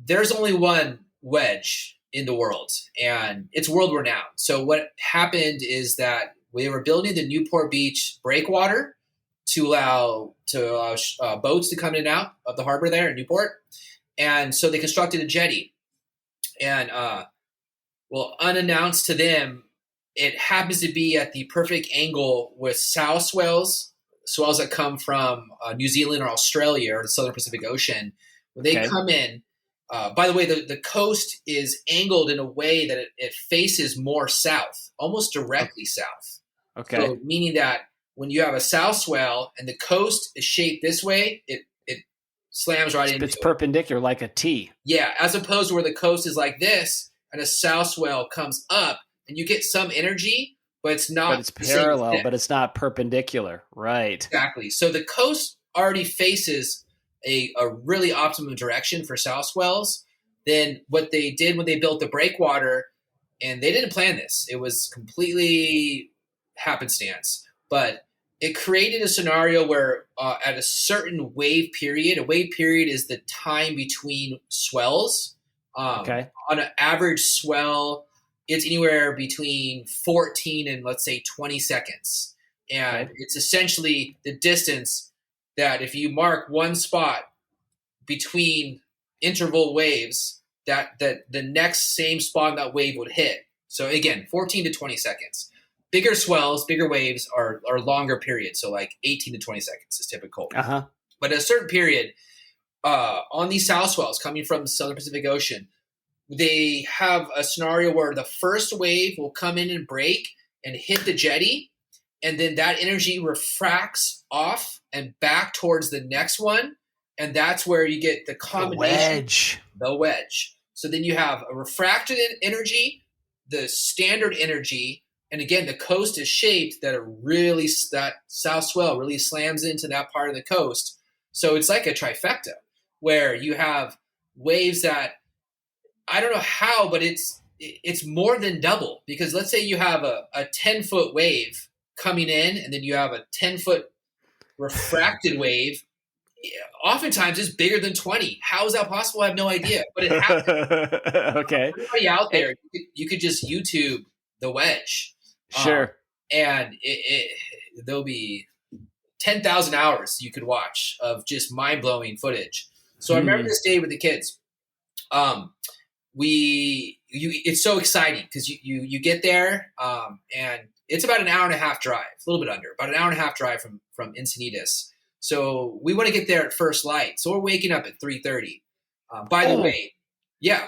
There's only one Wedge in the world, and it's world renowned. So what happened is that we were building the Newport Beach breakwater to allow boats to come in and out of the harbor there in Newport. And so they constructed a jetty. And well, unannounced to them, it happens to be at the perfect angle with south swells that come from New Zealand or Australia or the Southern Pacific Ocean. When they come in, by the way, the coast is angled in a way that it faces more south, almost directly south. Okay. So meaning that when you have a south swell and the coast is shaped this way, it slams right into it. It's perpendicular like a T. Yeah, as opposed to where the coast is like this and a south swell comes up and you get some energy, but it's not. But it's parallel, but it's not perpendicular. Right. Exactly. So the coast already faces a really optimum direction for south swells. Then what they did when they built the breakwater, and they didn't plan this, it was completely happenstance, but it created a scenario where at a certain wave period, a wave period is the time between swells. On an average swell, it's anywhere between 14 and let's say 20 seconds. And it's essentially the distance that if you mark one spot between interval waves, that the next same spot in that wave would hit. So again, 14 to 20 seconds. Bigger swells, bigger waves are longer periods. So like 18 to 20 seconds is typical. But at a certain period, on these south swells coming from the Southern Pacific Ocean, they have a scenario where the first wave will come in and break and hit the jetty, and then that energy refracts off and back towards the next one, and that's where you get the combination. The wedge. So then you have a refracted energy, the standard energy, and again, the coast is shaped that south swell really slams into that part of the coast. So it's like a trifecta where you have waves that, I don't know how, but it's more than double, because let's say you have a 10-foot wave coming in and then you have a 10-foot refracted wave. Oftentimes it's bigger than 20. How is that possible? I have no idea, but it happens. Okay. Everybody out there, you could just YouTube the wedge. Sure. And there'll be 10,000 hours you could watch of just mind-blowing footage. So I remember this day with the kids. It's so exciting because you get there and it's about an hour and a half drive, a little bit under, about an hour and a half drive from Encinitas. So we want to get there at first light. So we're waking up at 3:30. By the way, yeah,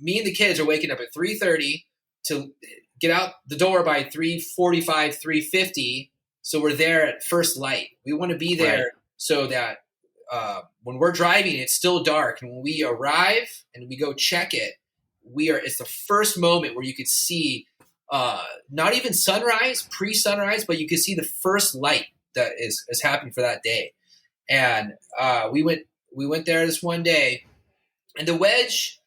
me and the kids are waking up at 3:30 to get out the door by 3:45, 3:50. So we're there at first light. We want to be there so that when we're driving, it's still dark. And when we arrive and we go check it, it's the first moment where you could see not even sunrise, pre-sunrise, but you could see the first light that is happening for that day. And we went there this one day, and the wedge,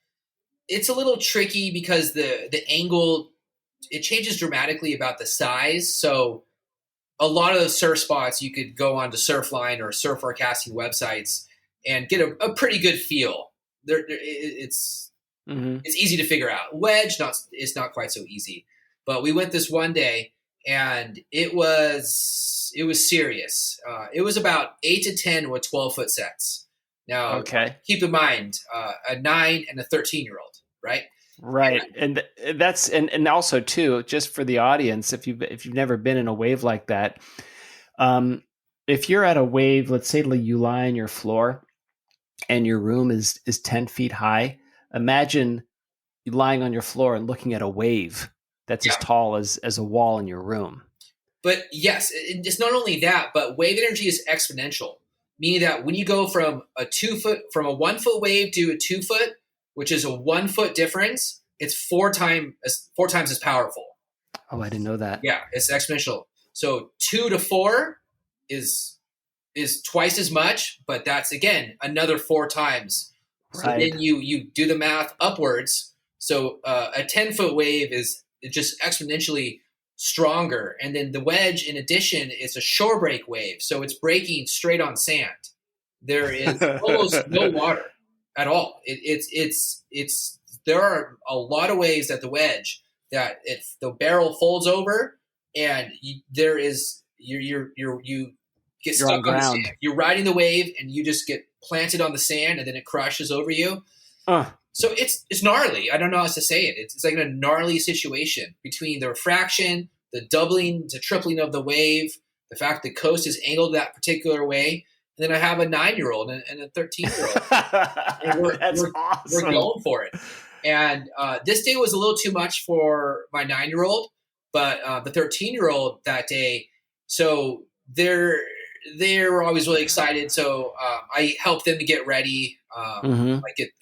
it's a little tricky because the angle, it changes dramatically about the size. So a lot of those surf spots, you could go on to Surfline or surf forecasting websites and get a pretty good feel. It's easy to figure out. Wedge, it's not quite so easy. But we went this one day, and it was serious. It was about 8 to 10 with 12-foot sets. Now, keep in mind, a 9 and a 13-year-old, right? Right. And that's, and also too, just for the audience, if you've never been in a wave like that, if you're at a wave, let's say you lie on your floor and your room is 10 feet high, imagine you lying on your floor and looking at a wave that's as tall as a wall in your room. But yes, it's not only that, but wave energy is exponential, meaning that when you go from a 1-foot wave to a 2-foot, which is a 1-foot difference, it's four times as powerful. Oh, I didn't know that. Yeah, it's exponential. So 2 to 4 is is twice as much, but that's again another 4 times. So Right. then you do the math upwards. So a 10-foot wave is just exponentially stronger, and then the wedge, in addition, is a shore break wave, so it's breaking straight on sand. There is almost no water at all. It's there are a lot of ways that the wedge that if the barrel folds over and you get You're on stuck on the ground. sand. You're riding the wave and you just get planted on the sand and then it crashes over you. Uh, So it's gnarly. I don't know how else to say it. It's like a gnarly situation between the refraction, the doubling to tripling of the wave, the fact the coast is angled that particular way. And then I have a 9-year-old and a 13-year-old. And That's awesome. We're going for it. And this day was a little too much for my 9-year-old, but the 13-year-old that day, so they were always really excited. So I helped them to get ready. I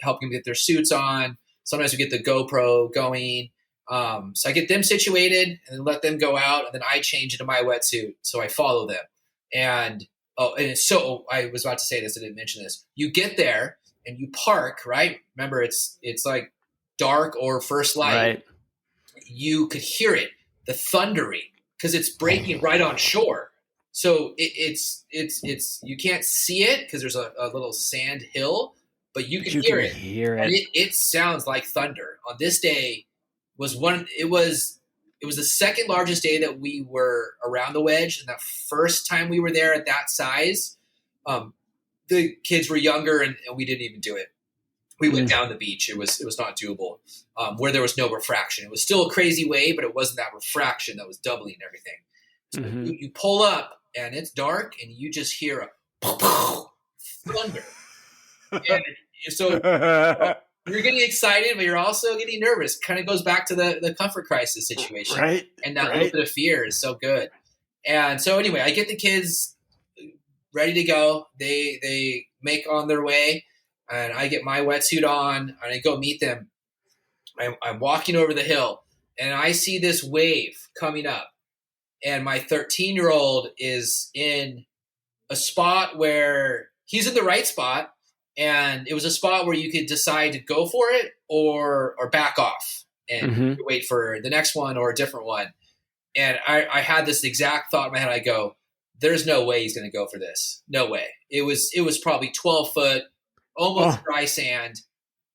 help them get their suits on. Sometimes we get the GoPro going. So I get them situated and then let them go out, and then I change into my wetsuit. So I follow them. And I was about to say this, I didn't mention this. You get there and you park, right? Remember, it's like dark or first light. Right. You could hear it, the thundering, because it's breaking right on shore. So it's you can't see it because there's a little sand hill, but you can hear it. And it sounds like thunder. On this day it was the second largest day that we were around the wedge, and the first time we were there at that size, the kids were younger and we didn't even do it. We went down the beach. It was not doable where there was no refraction. It was still a crazy wave, but it wasn't that refraction that was doubling everything. So you pull up and it's dark and you just hear a thunder. And so you're getting excited, but you're also getting nervous. Kind of goes back to the comfort crisis situation. Right. And that little bit of fear is so good. And so anyway, I get the kids ready to go. They make on their way. And I get my wetsuit on, and I go meet them. I'm walking over the hill, and I see this wave coming up. And my 13-year-old is in a spot where he's in the right spot, and it was a spot where you could decide to go for it or back off and wait for the next one or a different one. And I had this exact thought in my head. I go, there's no way he's going to go for this. No way. It was probably 12 foot. Almost dry sand.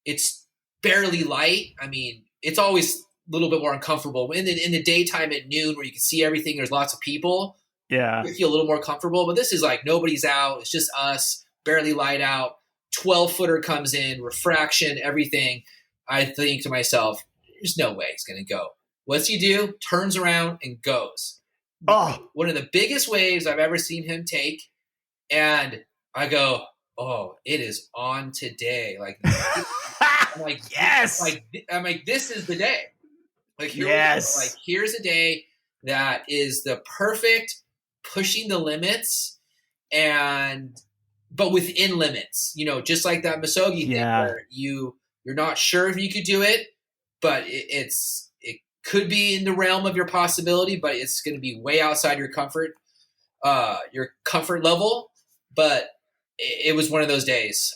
It's barely light. I mean, it's always a little bit more uncomfortable. In the daytime at noon where you can see everything, there's lots of people. Yeah. You feel a little more comfortable. But this is like nobody's out. It's just us, barely light out. 12-footer comes in, refraction, everything. I think to myself, there's no way he's going to go. What's he do? Turns around and goes. One of the biggest waves I've ever seen him take. And I go, oh, it is on today. Like, I'm like, yes. I'm like, this is the day. Like, here's a day that is the perfect pushing the limits but within limits, just like that Musogi thing where you're not sure if you could do it, but it could be in the realm of your possibility, but it's going to be way outside your comfort level. But it was one of those days.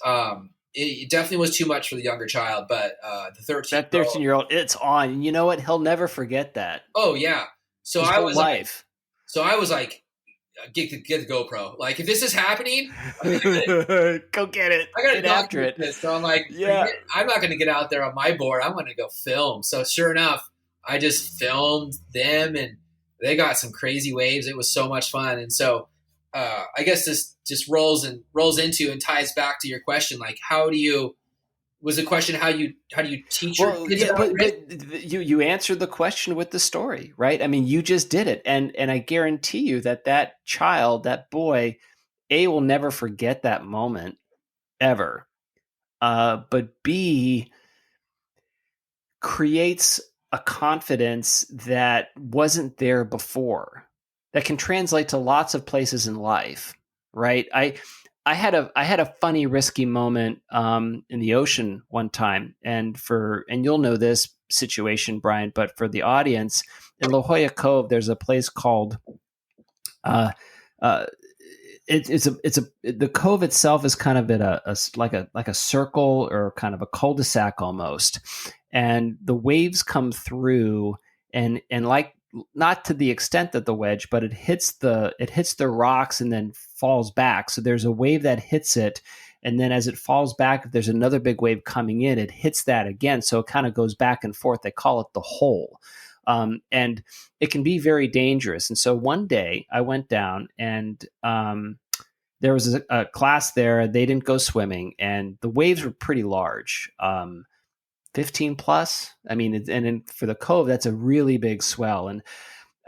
It definitely was too much for the younger child, but the 13-year-old, it's on. And you know what? He'll never forget that. Oh yeah. So his I was life. I was like, get the GoPro. Like if this is happening, go get it. I gotta get after it. This. So I'm like, I'm not going to get out there on my board. I'm going to go film. So sure enough, I just filmed them, and they got some crazy waves. It was so much fun, and so. I guess this just rolls into and ties back to your question. Like, how do you teach your kids about risk? But you answered the question with the story, right? I mean, you just did it. And I guarantee you that child, that boy, will never forget that moment ever. But B, creates a confidence that wasn't there before. That can translate to lots of places in life, right? I had a funny, risky moment in the ocean one time, and you'll know this situation, Brian, but for the audience, in La Jolla Cove, there's a place called the cove itself is kind of in like a circle or kind of a cul-de-sac almost, and the waves come through and like, not to the extent that the wedge, but it hits the rocks and then falls back. So there's a wave that hits it, and then as it falls back, if there's another big wave coming in, it hits that again. So it kind of goes back and forth. They call it the hole. And it can be very dangerous. And so one day I went down, and there was a class there. They didn't go swimming, and the waves were pretty large, 15 plus. I mean, for the cove, that's a really big swell. And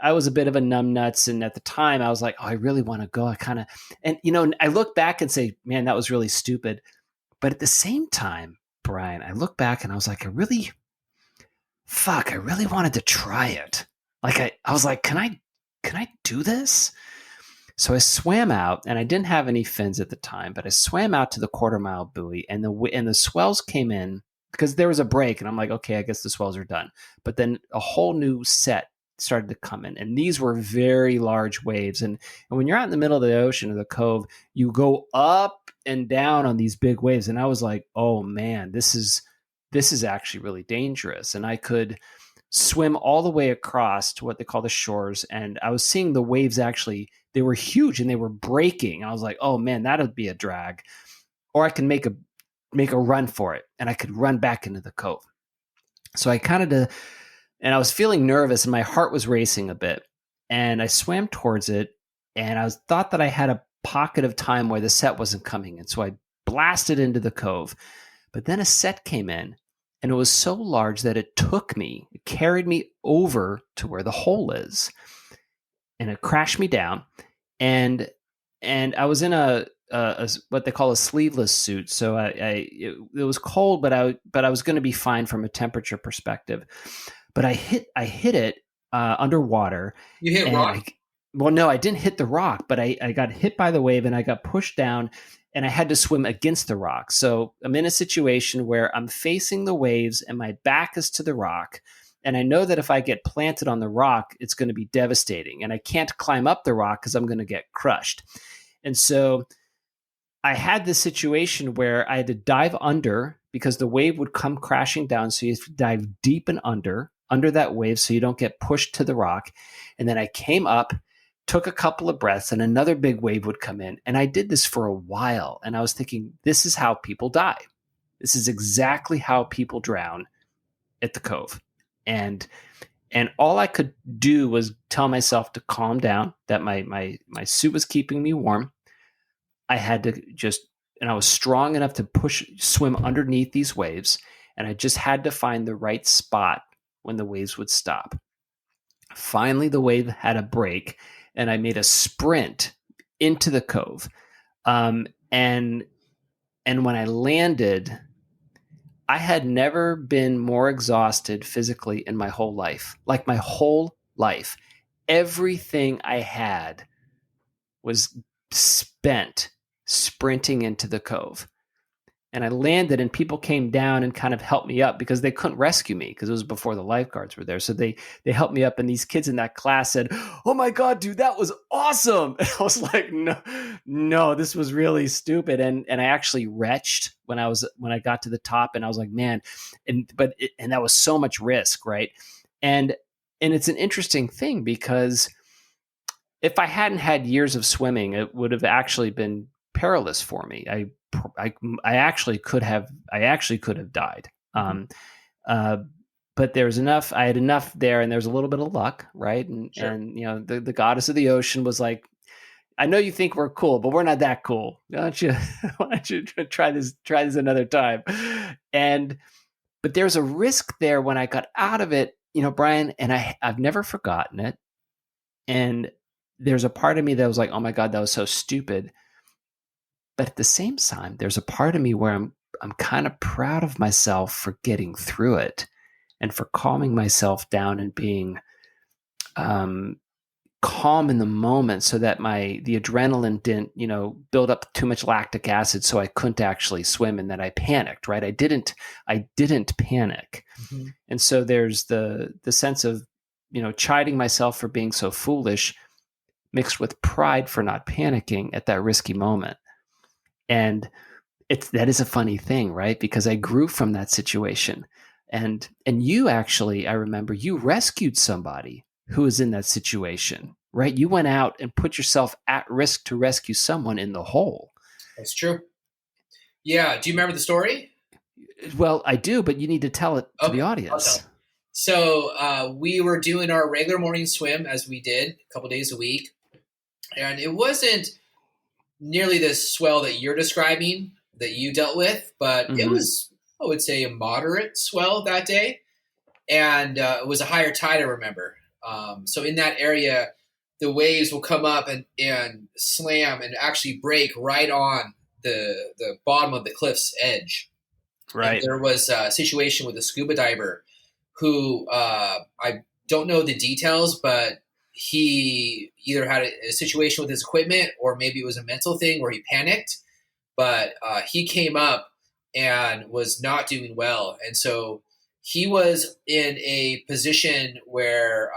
I was a bit of a numbnuts. And at the time I was like, oh, I really want to go. I look back and say, man, that was really stupid. But at the same time, Brian, I look back and I was like, I really wanted to try it. Like I was like, can I do this? So I swam out, and I didn't have any fins at the time, but I swam out to the quarter-mile buoy, and the swells came in because there was a break, and I'm like, okay, I guess the swells are done. But then a whole new set started to come in, and these were very large waves. And when you're out in the middle of the ocean or the cove, you go up and down on these big waves. And I was like, oh man, this is actually really dangerous. And I could swim all the way across to what they call the shores, and I was seeing the waves actually, they were huge and they were breaking. I was like, oh man, that would be a drag. Or I can make a run for it, and I could run back into the cove. So I and I was feeling nervous, and my heart was racing a bit, and I swam towards it, and I thought that I had a pocket of time where the set wasn't coming in. So I blasted into the cove, but then a set came in, and it was so large that it carried me over to where the hole is, and it crashed me down. And I was in a what they call a sleeveless suit. So it was cold, but I was going to be fine from a temperature perspective. But I hit it underwater. You hit rock? Well, no, I didn't hit the rock, but I got hit by the wave, and I got pushed down, and I had to swim against the rock. So I'm in a situation where I'm facing the waves and my back is to the rock. And I know that if I get planted on the rock, it's going to be devastating. And I can't climb up the rock because I'm going to get crushed. And so I had this situation where I had to dive under because the wave would come crashing down. So you have to dive deep and under that wave so you don't get pushed to the rock. And then I came up, took a couple of breaths, and another big wave would come in. And I did this for a while. And I was thinking, this is how people die. This is exactly how people drown at the cove. And all I could do was tell myself to calm down, that my suit was keeping me warm. I had to and I was strong enough to swim underneath these waves. And I just had to find the right spot when the waves would stop. Finally, the wave had a break, and I made a sprint into the cove. And when I landed, I had never been more exhausted physically in my whole life. Like my whole life. Everything I had was spent sprinting into the cove. And I landed, and people came down and kind of helped me up because they couldn't rescue me because it was before the lifeguards were there. So they helped me up, and these kids in that class said, "Oh my God, dude, that was awesome." And I was like, no, this was really stupid. And I actually retched when I got to the top, and I was like, man, and that was so much risk. Right. And it's an interesting thing because if I hadn't had years of swimming, it would have actually been perilous for me. I actually could have died. But there's enough. I had enough there, and there's a little bit of luck, right? And Sure. and the goddess of the ocean was like, I know you think we're cool, but we're not that cool. Why don't you try this another time? But there's a risk there when I got out of it, Brian, and I've never forgotten it. And there's a part of me that was like, oh my God, that was so stupid. But at the same time, there's a part of me where I'm kind of proud of myself for getting through it and for calming myself down and being calm in the moment so that the adrenaline didn't, build up too much lactic acid so I couldn't actually swim, and that I panicked, right? I didn't panic. Mm-hmm. And so there's the sense of, chiding myself for being so foolish, mixed with pride for not panicking at that risky moment. And that is a funny thing, right? Because I grew from that situation. And you actually, I remember you rescued somebody who was in that situation, right? You went out and put yourself at risk to rescue someone in the hole. That's true. Yeah. Do you remember the story? Well, I do, but you need to tell it to the audience. So we were doing our regular morning swim, as we did a couple days a week. And it wasn't nearly the swell that you're describing that you dealt with, but it was, I would say, a moderate swell that day. And it was a higher tide, I remember. So in that area, the waves will come up and slam and actually break right on the bottom of the cliff's edge. Right. And there was a situation with a scuba diver who I don't know the details, but he either had a situation with his equipment or maybe it was a mental thing where he panicked. But he came up and was not doing well. And so he was in a position where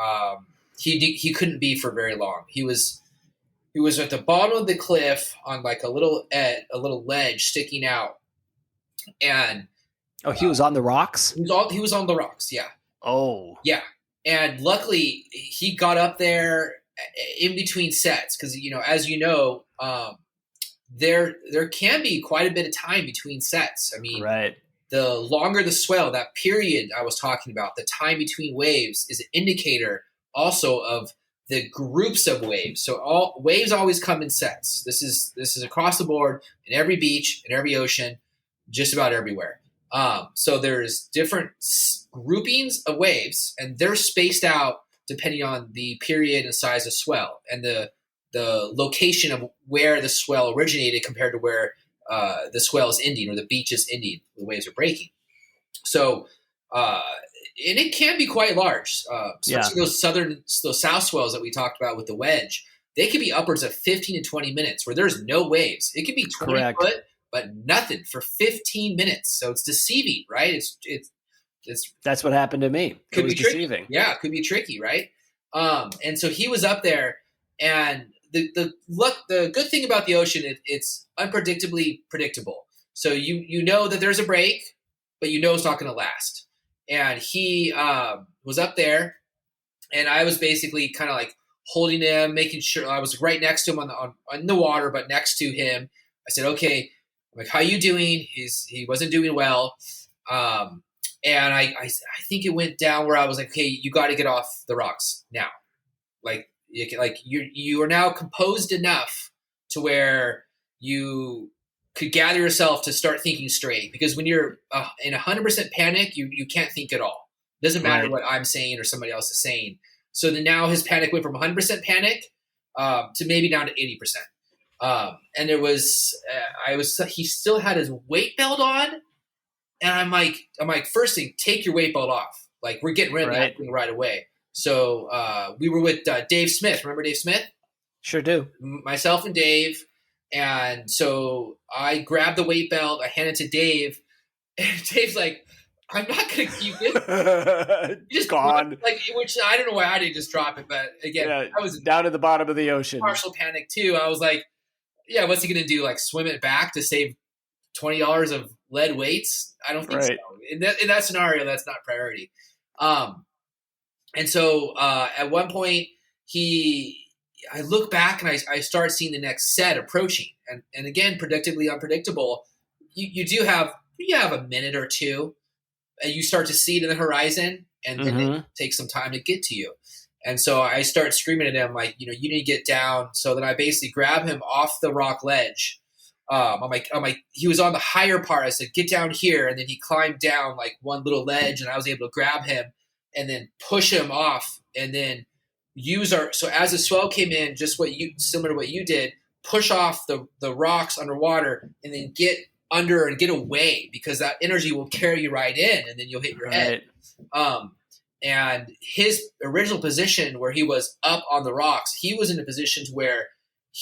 he couldn't be for very long. He was at the bottom of the cliff on like a little ledge sticking out. And he was on the rocks? He was on the rocks, yeah. Oh. Yeah. And luckily he got up there in between sets because, as you know, there can be quite a bit of time between sets. I mean, right. The longer the swell, that period I was talking about, the time between waves is an indicator also of the groups of waves. So all waves always come in sets. This is across the board in every beach, in every ocean, just about everywhere. So there's different groupings of waves, and they're spaced out depending on the period and size of swell and the location of where the swell originated compared to where the swell is ending or the beach is ending, the waves are breaking. So, and it can be quite large. Especially those south swells that we talked about with the wedge, they could be upwards of 15 to 20 minutes where there's no waves. It could be 20 Correct. foot, but nothing for 15 minutes. So it's deceiving, right? It's that's what happened to me. It was deceiving. Yeah, it could be tricky, right? And so he was up there, and the good thing about the ocean, it's unpredictably predictable. So you know that there's a break, but you know it's not going to last. And he was up there, and I was basically kind of like holding him, making sure I was right next to him on the water, but next to him. I said, "Okay." I'm like, "How you doing?" He wasn't doing well. And I think it went down where I was like, "Okay, you got to get off the rocks now. Like you are now composed enough to where you could gather yourself to start thinking straight. Because when you're in 100% panic, you can't think at all. It doesn't matter what I'm saying or somebody else is saying. So then now his panic went from 100% panic to maybe down to 80%. And there was he still had his weight belt on. And I'm like, first thing, take your weight belt off. Like, we're getting rid of that thing right away. So we were with Dave Smith. Remember Dave Smith? Sure do. Myself and Dave. And so I grabbed the weight belt. I handed it to Dave. And Dave's like, "I'm not going to keep it." Just gone. Which I don't know why I didn't just drop it. But again, I was down at the bottom of the ocean. Partial panic too. I was like, yeah, what's he going to do? Like, swim it back to save $20 of lead weights? I don't think so. In that scenario, that's not priority. And so at one point, I look back and I start seeing the next set approaching. And again, predictably unpredictable. You have a minute or two, and you start to see it in the horizon, and then it takes some time to get to you. And so I start screaming at him, like, you need to get down. So then I basically grab him off the rock ledge. I'm like, he was on the higher part. I said, "Get down here." And then he climbed down like one little ledge, and I was able to grab him and then push him off, and then so as the swell came in, just similar to what you did, push off the rocks underwater and then get under and get away, because that energy will carry you right in, and then you'll hit your head. And his original position where he was up on the rocks, he was in a position where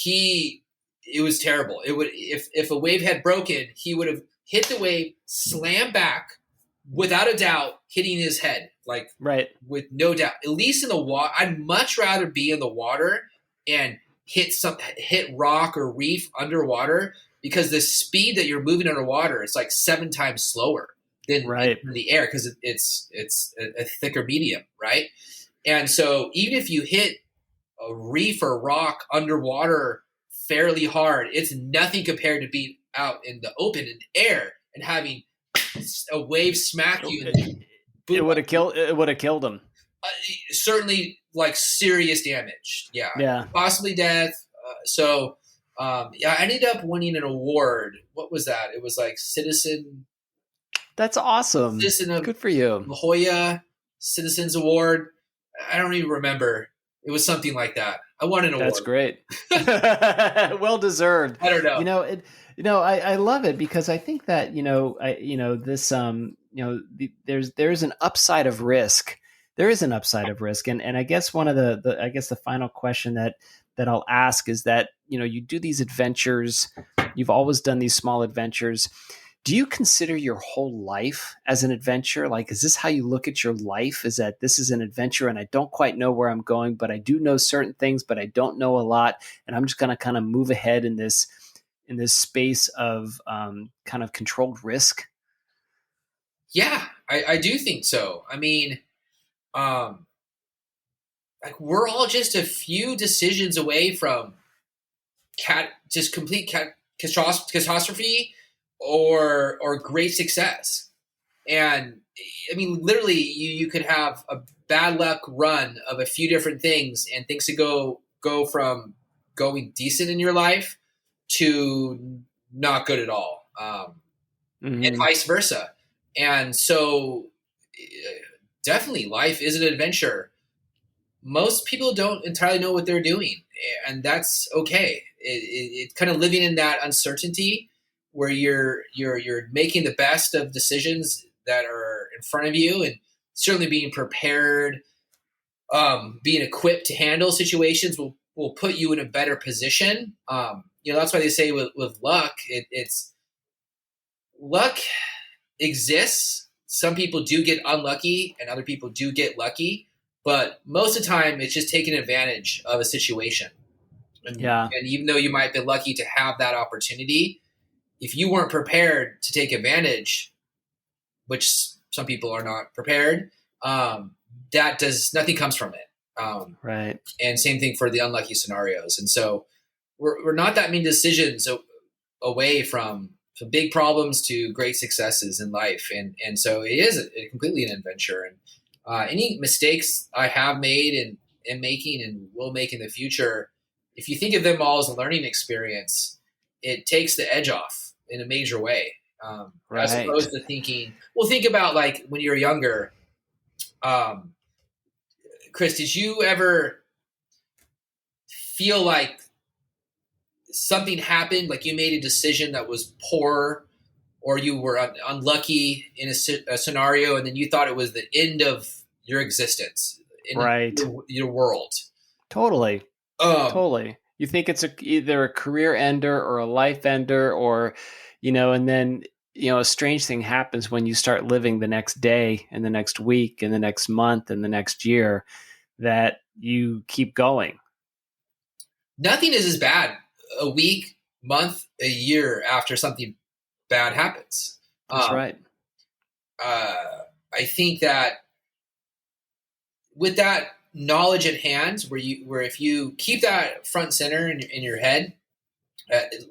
it was terrible. It would, if a wave had broken, he would have hit the wave, slammed back, without a doubt, hitting his head, with no doubt. At least in the water, I'd much rather be in the water and hit rock or reef underwater, because the speed that you're moving underwater is like 7 times slower than in the air, because it's a thicker medium, right? And so even if you hit a reef or rock underwater fairly hard, it's nothing compared to being out in the open in air and having a wave smack you. It would have killed him. Certainly, like serious damage. Yeah. Possibly death. I ended up winning an award. What was that? It was like Citizen. That's awesome. Good for you. La Jolla Citizens Award. I don't even remember. It was something like that. I won an award. That's great. Well deserved. I don't know. I love it, because I think that, there's an upside of risk. There is an upside of risk. And I guess one of the final question that I'll ask is that, you do these adventures, you've always done these small adventures. Do you consider your whole life as an adventure? Like, is this how you look at your life? Is that this is an adventure and I don't quite know where I'm going, but I do know certain things, but I don't know a lot. And I'm just going to kind of move ahead in this space of kind of controlled risk? Yeah, I do think so. I mean, like we're all just a few decisions away from complete catastrophe or great success. And I mean, literally you could have a bad luck run of a few different things, and things to go from going decent in your life to not good at all. And vice versa. And so definitely life is an adventure. Most people don't entirely know what they're doing, and that's okay. It's kind of living in that uncertainty where you're making the best of decisions that are in front of you, and certainly being prepared, being equipped to handle situations will put you in a better position. That's why they say with luck, it's luck exists. Some people do get unlucky and other people do get lucky, but most of the time it's just taking advantage of a situation. And even though you might be lucky to have that opportunity, if you weren't prepared to take advantage, which some people are not prepared, nothing comes from it. Right. And same thing for the unlucky scenarios. And so we're not that many decisions away from big problems to great successes in life. And so it is completely an adventure. And any mistakes I have made and am making and will make in the future, if you think of them all as a learning experience, it takes the edge off in a major way. Right. As opposed to think about like when you were younger. Chris, did you ever feel like something happened, like you made a decision that was poor, or you were unlucky in a scenario, and then you thought it was the end of your existence in your world? Totally. Totally. You think it's either a career ender or a life ender, or, and then, a strange thing happens when you start living the next day and the next week and the next month and the next year, that you keep going. Nothing is as bad a week, month, a year after something bad happens. That's right. I think that with that knowledge at hand, where if you keep that front and center in your head,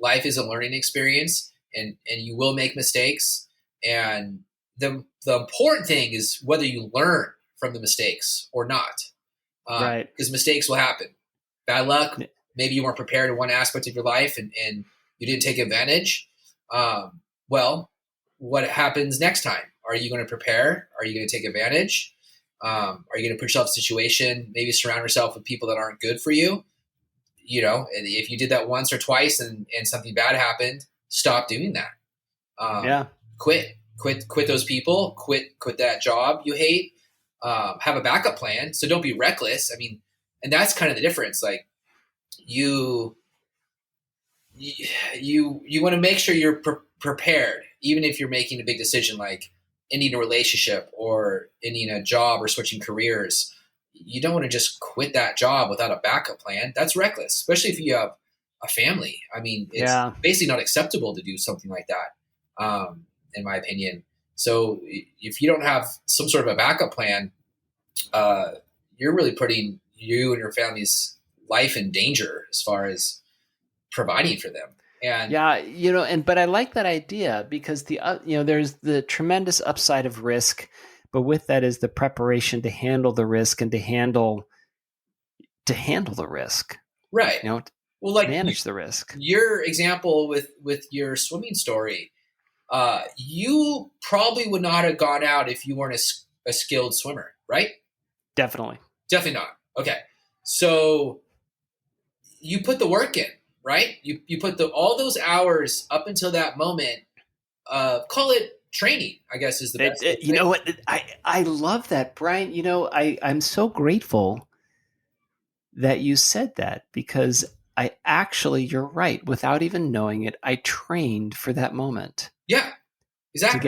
life is a learning experience, and you will make mistakes. And the important thing is whether you learn from the mistakes or not. Right. Because mistakes will happen. Bad luck. Maybe you weren't prepared in one aspect of your life and you didn't take advantage. Well, what happens next time? Are you going to prepare? Are you going to take advantage? Are you going to put yourself in a situation, maybe surround yourself with people that aren't good for you? And if you did that once or twice and something bad happened, stop doing that. Quit those people, quit that job you hate, have a backup plan. So don't be reckless. I mean, and that's kind of the difference. Like you want to make sure you're prepared, even if you're making a big decision, like ending a relationship or ending a job or switching careers. you don't want to just quit that job without a backup plan. That's reckless, especially if you have a family. I mean, it's basically not acceptable to do something like that, in my opinion. So if you don't have some sort of a backup plan, you're really putting you and your family's life in danger as far as providing for them. And but I like that idea because there's the tremendous upside of risk, but with that is the preparation to handle the risk and to handle the risk. Right. Well, like manage the risk. Your example with your swimming story, you probably would not have gone out if you weren't a skilled swimmer, right? Definitely not. Okay. So you put the work in, right? You put all those hours up until that moment. Call it training, I guess is the best. You know what? I love that, Brian. I'm so grateful that you said that because I actually, you're right. Without even knowing it, I trained for that moment. Yeah, exactly.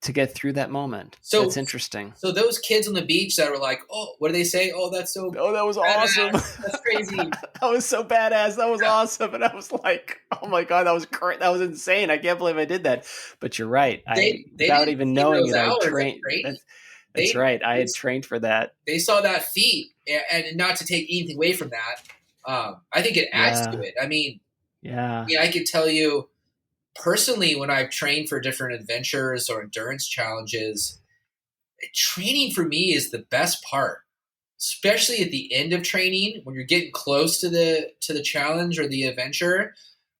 To get through that moment. So that's interesting. So those kids on the beach that were like, "Oh, what do they say? Oh, that's so. Oh, that was awesome. That's crazy. That was so badass. That was awesome." And I was like, "Oh my god, that was great. That was insane. I can't believe I did that." But you're right. Without even knowing it, I trained. That's right. I had trained for that. They saw that feat, and not to take anything away from that, I think it adds to it. I mean, I could tell you personally when I've trained for different adventures or endurance challenges, training for me is the best part, especially at the end of training when you're getting close to the challenge or the adventure,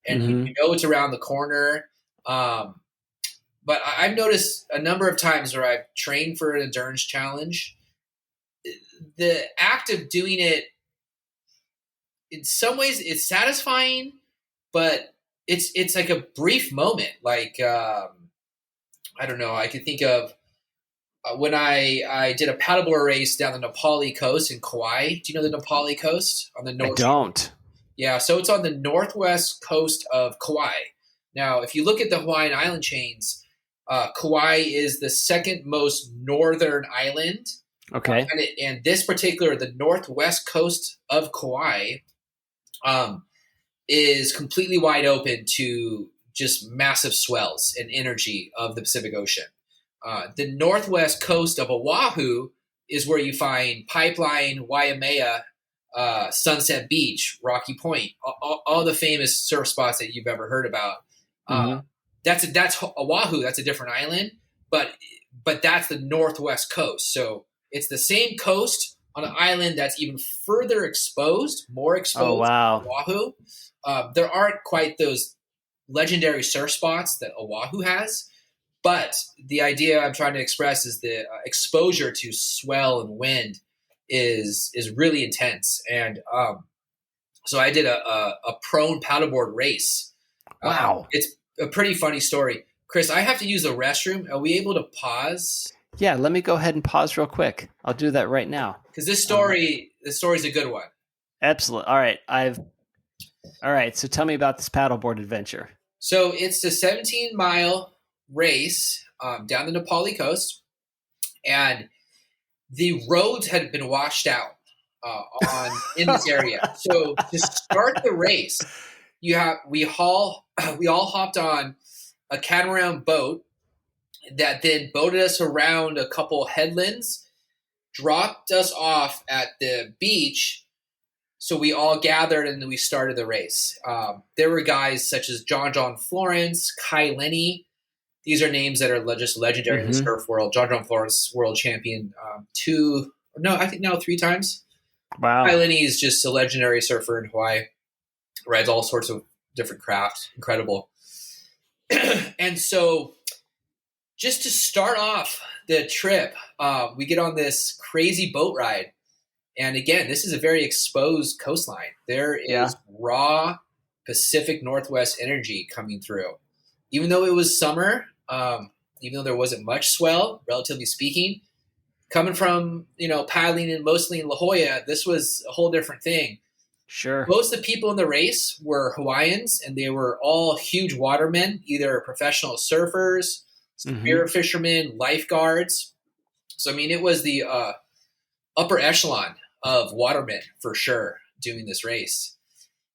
and you know it's around the corner. But I've noticed a number of times where I've trained for an endurance challenge, the act of doing it, in some ways it's satisfying, but it's like a brief moment. Like, I don't know, I could think of when I did a paddleboard race down the Nepali coast in Kauai. Do you know the Nepali coast on the north? I don't. Yeah, so it's on the northwest coast of Kauai. Now, if you look at the Hawaiian island chains, Kauai is the second most northern island. Okay. And this particular, the northwest coast of Kauai, is completely wide open to just massive swells and energy of the Pacific Ocean. The northwest coast of Oahu is where you find Pipeline, Waimea, Sunset Beach, Rocky Point, all the famous surf spots that you've ever heard about. That's Oahu. That's a different island, but that's the northwest coast. So it's the same coast on an island that's even further exposed, more exposed. Oh, wow. Than Oahu. There aren't quite those legendary surf spots that Oahu has, but the idea I'm trying to express is the exposure to swell and wind is really intense. And so I did a prone paddleboard race. Wow. It's a pretty funny story. Chris, I have to use the restroom. Are we able to pause? Yeah, let me go ahead and pause real quick. I'll do that right now. Because this story's a good one. Excellent. All right. So tell me about this paddleboard adventure. So it's a 17-mile race down the Nepali coast, and the roads had been washed out in this area. So to start the race, we all hopped on a catamaran boat that then boated us around a couple headlands, dropped us off at the beach. So we all gathered and then we started the race. There were guys such as John Florence, Kai Lenny. These are names that are just legendary in the surf world. John Florence, world champion, 3 times. Wow. Kai Lenny is just a legendary surfer in Hawaii. Rides all sorts of different crafts. Incredible. And so just to start off the trip, we get on this crazy boat ride. And again, this is a very exposed coastline. There is raw Pacific Northwest energy coming through. Even though it was summer, even though there wasn't much swell, relatively speaking, coming from, paddling and mostly in La Jolla, this was a whole different thing. Sure. Most of the people in the race were Hawaiians, and they were all huge watermen, either professional surfers, spear fishermen, lifeguards. So, it was the upper echelon of watermen for sure doing this race.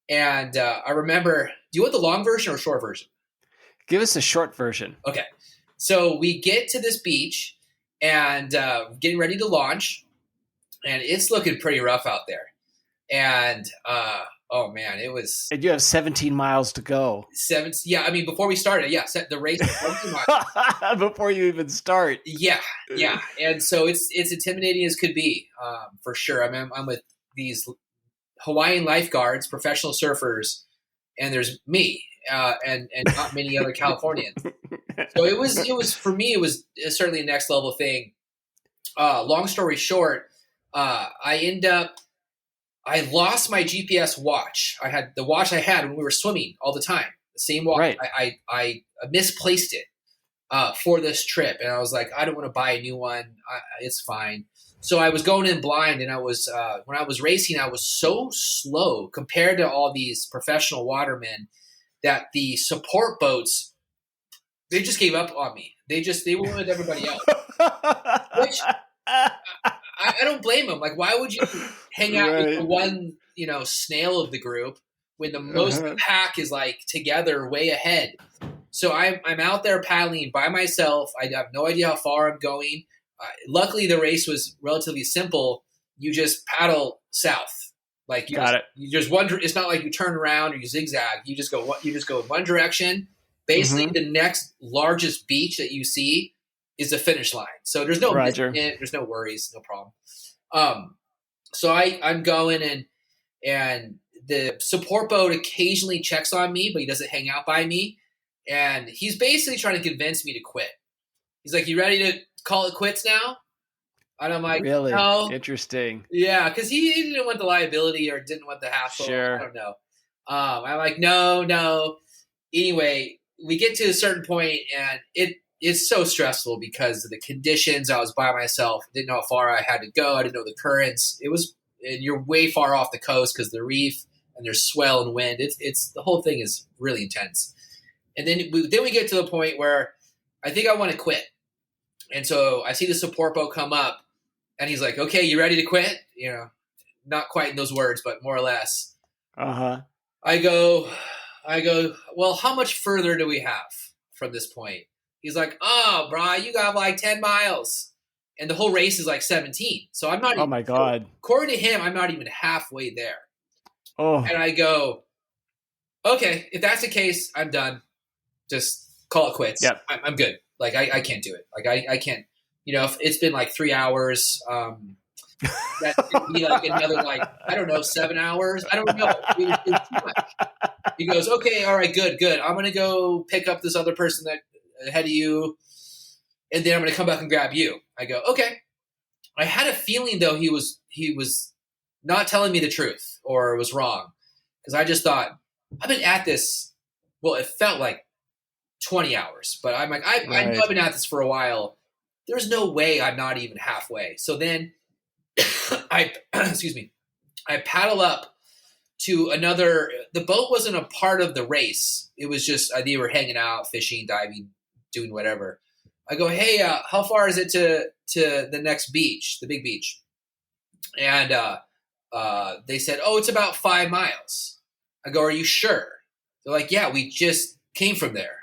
And I remember, do you want the long version or short version? Give us a short version. Okay. So we get to this beach and getting ready to launch, and it's looking pretty rough out there. And oh man, it was. And you have 17 miles to go. Yeah, I mean, before we started, the race was 17 miles. Before you even start. Yeah. And so it's intimidating as could be, for sure. I mean, I'm with these Hawaiian lifeguards, professional surfers, and there's me and not many other Californians. So it was for me, it was certainly a next level thing. Long story short, I lost my GPS watch. I had the watch I had when we were swimming all the time. The same watch. Right. I misplaced it for this trip, and I was like, I don't want to buy a new one. It's fine. So I was going in blind, and I was when I was racing, I was so slow compared to all these professional watermen that the support boats, they just gave up on me. They wanted everybody else, which I don't blame them. Like, why would you hang out with the one, snail of the group when the most of the pack is like together way ahead? So I'm out there paddling by myself. I have no idea how far I'm going. Luckily, the race was relatively simple. You just paddle south. Like you just wonder. It's not like you turn around or you zigzag. You just go in one direction. Basically, the next largest beach that you see is the finish line. So there's no there's no worries, no problem. So I'm going and the support boat occasionally checks on me, but he doesn't hang out by me. And he's basically trying to convince me to quit. He's like, "You ready to call it quits now?" And I'm like, really? No. Interesting. Yeah, because he didn't want the liability or didn't want the hassle. Sure. I don't know. I'm like, no. Anyway, we get to a certain point, and it's so stressful because of the conditions. I was by myself, didn't know how far I had to go. I didn't know the currents. And you're way far off the coast because the reef and there's swell and wind. It's the whole thing is really intense. And then we get to the point where I think I want to quit. And so I see the support boat come up, and he's like, "Okay, you ready to quit?" Not quite in those words, but more or less. Uh-huh. I go, "Well, how much further do we have from this point?" He's like, "Oh, bro, you got like 10 miles. And the whole race is like 17. So I'm not. Oh my God. According to him, I'm not even halfway there. Oh. And I go, "Okay, if that's the case, I'm done. Just call it quits. Yep. I'm good. Like, I can't do it. Like, I can't, if it's been like 3 hours, that could be like another, like, I don't know, 7 hours. I don't know. It's too much." He goes, "Okay, all right, good. I'm going to go pick up this other person that ahead of you, and then I'm going to come back and grab you." I go, "Okay." I had a feeling, though, he was not telling me the truth or was wrong, because I just thought, I've been at this, well, it felt like 20 hours, but I'm like, I know I've been at this for a while. There's no way I'm not even halfway. So then I paddle up to another, the boat wasn't a part of the race. It was just, they were hanging out, fishing, diving, doing whatever. I go, "Hey, how far is it to the next beach, the big beach?" And they said, "Oh, it's about 5 miles. I go, "Are you sure?" They're like, "Yeah, we just came from there.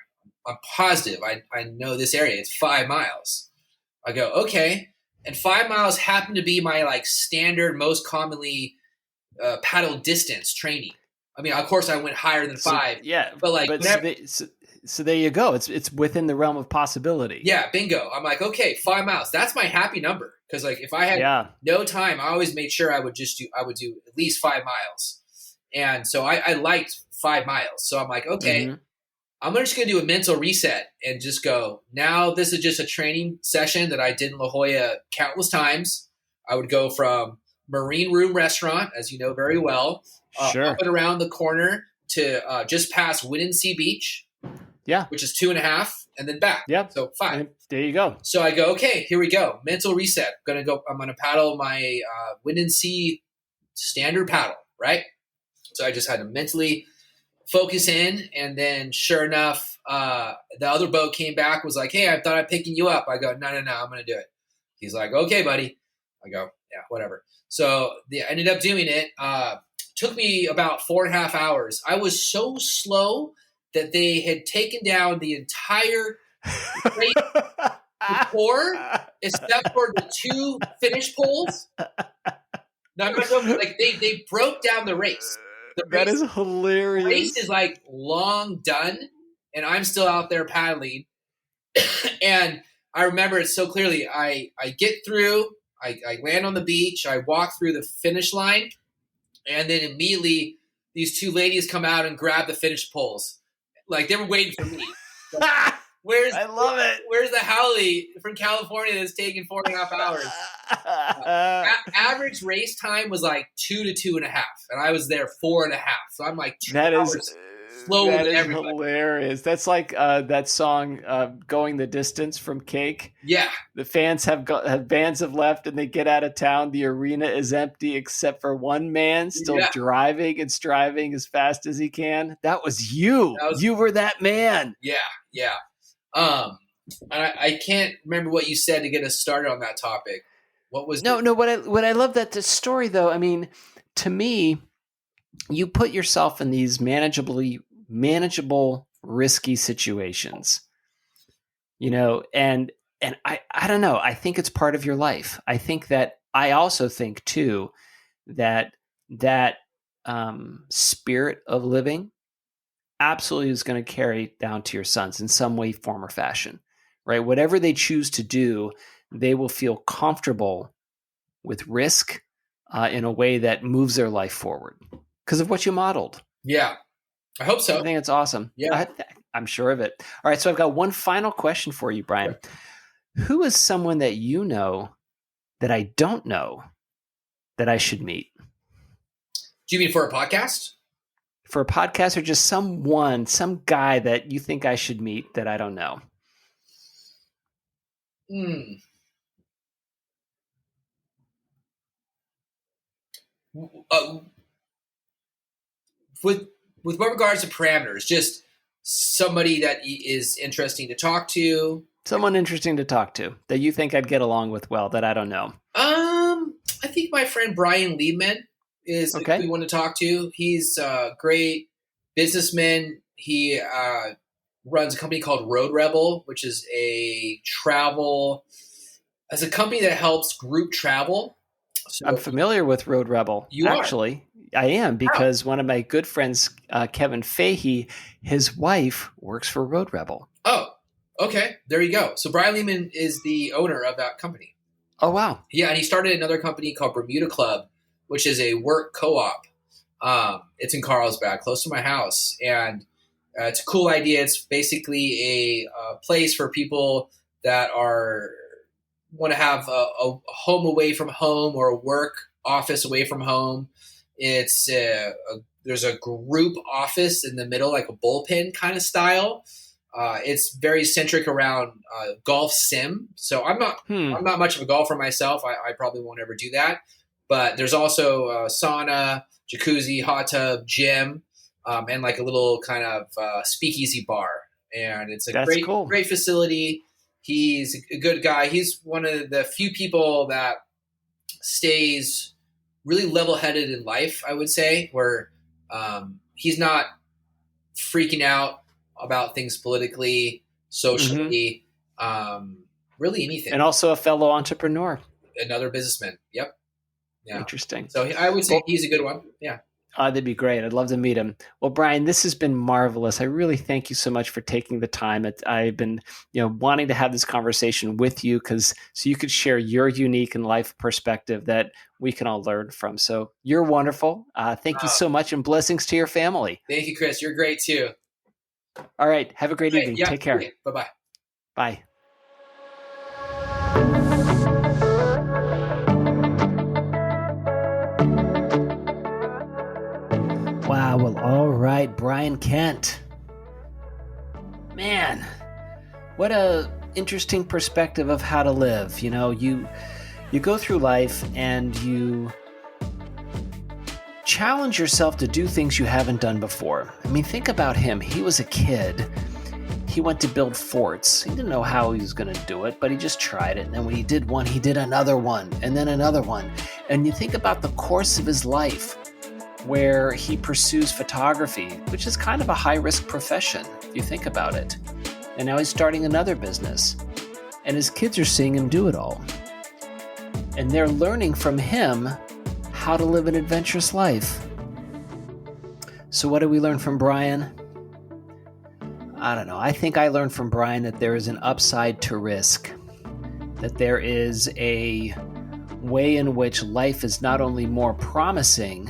I'm positive. I know this area. It's 5 miles. I go, "Okay." And 5 miles happened to be my like standard, most commonly paddle distance training. I mean, of course, I went higher than 5. But like, so there you go. It's within the realm of possibility. Yeah, bingo. I'm like, okay, 5 miles. That's my happy number. Because like, if I had no time, I always made sure I would do at least 5 miles. And so I liked 5 miles. So I'm like, okay, I'm just going to do a mental reset and just go, now this is just a training session that I did in La Jolla countless times. I would go from Marine Room Restaurant, as you know very well, up and around the corner to just past Winnan Sea Beach, which is 2.5, and then back. So 5. And there you go. So I go, okay, here we go. Mental reset. I'm going to paddle my Winnan Sea standard paddle, right? So I just had to mentally focus in, and then sure enough, the other boat came back, was like, "Hey, I thought I'm picking you up." I go, no, I'm going to do it. He's like, "Okay, buddy." I go, Yeah, whatever. So I ended up doing it. Took me about 4.5 hours. I was so slow that they had taken down the entire race before, except for the 2 finish poles. No, I'm not joking. Like they broke down the race. That is hilarious. The race is like long done, and I'm still out there paddling. And I remember it so clearly. I get through. I land on the beach. I walk through the finish line, and then immediately these 2 ladies come out and grab the finish poles. Like they were waiting for me. Like, I love it. Where's the Howley from California that's taking 4.5 hours? Average race time was like 2 to 2.5, and I was there 4.5. So I'm like 2 hours slower than everybody. Hilarious. That's like that song "Going the Distance" from Cake. Yeah, the fans bands have left, and they get out of town. The arena is empty except for one man still driving and striving as fast as he can. That was you. You were that man. Yeah. I can't remember what you said to get us started on that topic. What was no? What I love that the story though. I mean, to me, you put yourself in these manageable, risky situations, and I don't know. I think it's part of your life. I also think too that spirit of living absolutely is going to carry down to your sons in some way, form, or fashion, right? Whatever they choose to do, they will feel comfortable with risk in a way that moves their life forward because of what you modeled. Yeah, I hope so. I think it's awesome. Yeah, I'm sure of it. All right, so I've got one final question for you, Brian. Who is someone that you know that I don't know that I should meet? Do you mean for a podcast? For a podcast, or just some guy that you think I should meet that I don't know? With regards to parameters, just somebody that is interesting to talk to. Someone interesting to talk to that you think I'd get along with well that I don't know. I think my friend Brian Liebman is a good one to talk to. He's a great businessman. He runs a company called Road Rebel, which is a company that helps group travel. So, I'm familiar with Road Rebel. Actually, I am, because one of my good friends, Kevin Fahey, his wife works for Road Rebel. Oh, okay. There you go. So Brian Lehman is the owner of that company. Oh, wow. Yeah, and he started another company called Bermuda Club, which is a work co-op. It's in Carlsbad, close to my house. And it's a cool idea. It's basically a place for people that want to have a home away from home or a work office away from home. It's there's a group office in the middle, like a bullpen kind of style. It's very centric around golf sim. So I'm not much of a golfer myself. I probably won't ever do that. But there's also sauna, jacuzzi, hot tub, gym, and like a little kind of speakeasy bar. And it's a great facility. He's a good guy. He's one of the few people that stays really level-headed in life, I would say, where he's not freaking out about things politically, socially, really anything. And also a fellow entrepreneur. Another businessman. Yep. Yeah. Interesting. So I would say he's a good one. Yeah. That'd be great. I'd love to meet him. Well, Brian, this has been marvelous. I really thank you so much for taking the time. I've been, wanting to have this conversation with you so you could share your unique and life perspective that we can all learn from. So you're wonderful. Thank you so much, and blessings to your family. Thank you, Chris. You're great too. All right. Have a great evening. Yeah, take care. Okay. Bye-bye. Bye. Wow. Well, all right, Brian Kent. Man, what a interesting perspective of how to live. You go through life and you challenge yourself to do things you haven't done before. I mean, think about him. He was a kid. he went to build forts. He didn't know how he was going to do it, but he just tried it. And then when he did one, he did another one, and then another one. And you think about the course of his life where he pursues photography, which is kind of a high-risk profession, if you think about it. And now he's starting another business. And his kids are seeing him do it all. And they're learning from him how to live an adventurous life. So what did we learn from Brian? I don't know. I think I learned from Brian that there is an upside to risk. That there is a way in which life is not only more promising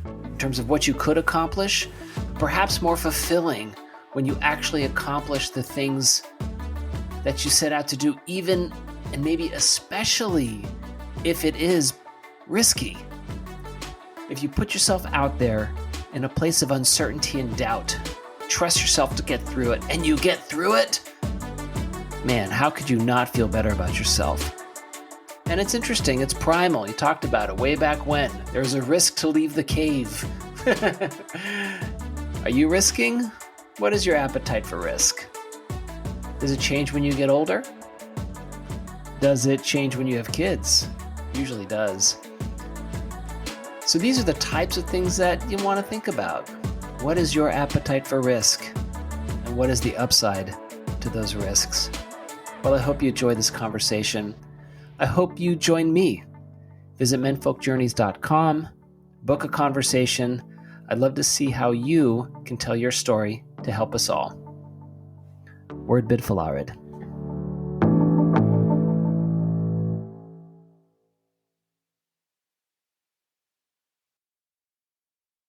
in terms of what you could accomplish, perhaps more fulfilling when you actually accomplish the things that you set out to do, even and maybe especially if it is risky. If you put yourself out there in a place of uncertainty and doubt, trust yourself to get through it, and you get through it, man, how could you not feel better about yourself? And it's interesting, it's primal. You talked about it way back when. There's a risk to leave the cave. Are you risking? What is your appetite for risk? Does it change when you get older? Does it change when you have kids? Usually does. So these are the types of things that you want to think about. What is your appetite for risk? And what is the upside to those risks? Well, I hope you enjoyed this conversation. I hope you join me. Visit menfolkjourneys.com, book a conversation. I'd love to see how you can tell your story to help us all. Word bid Falarid.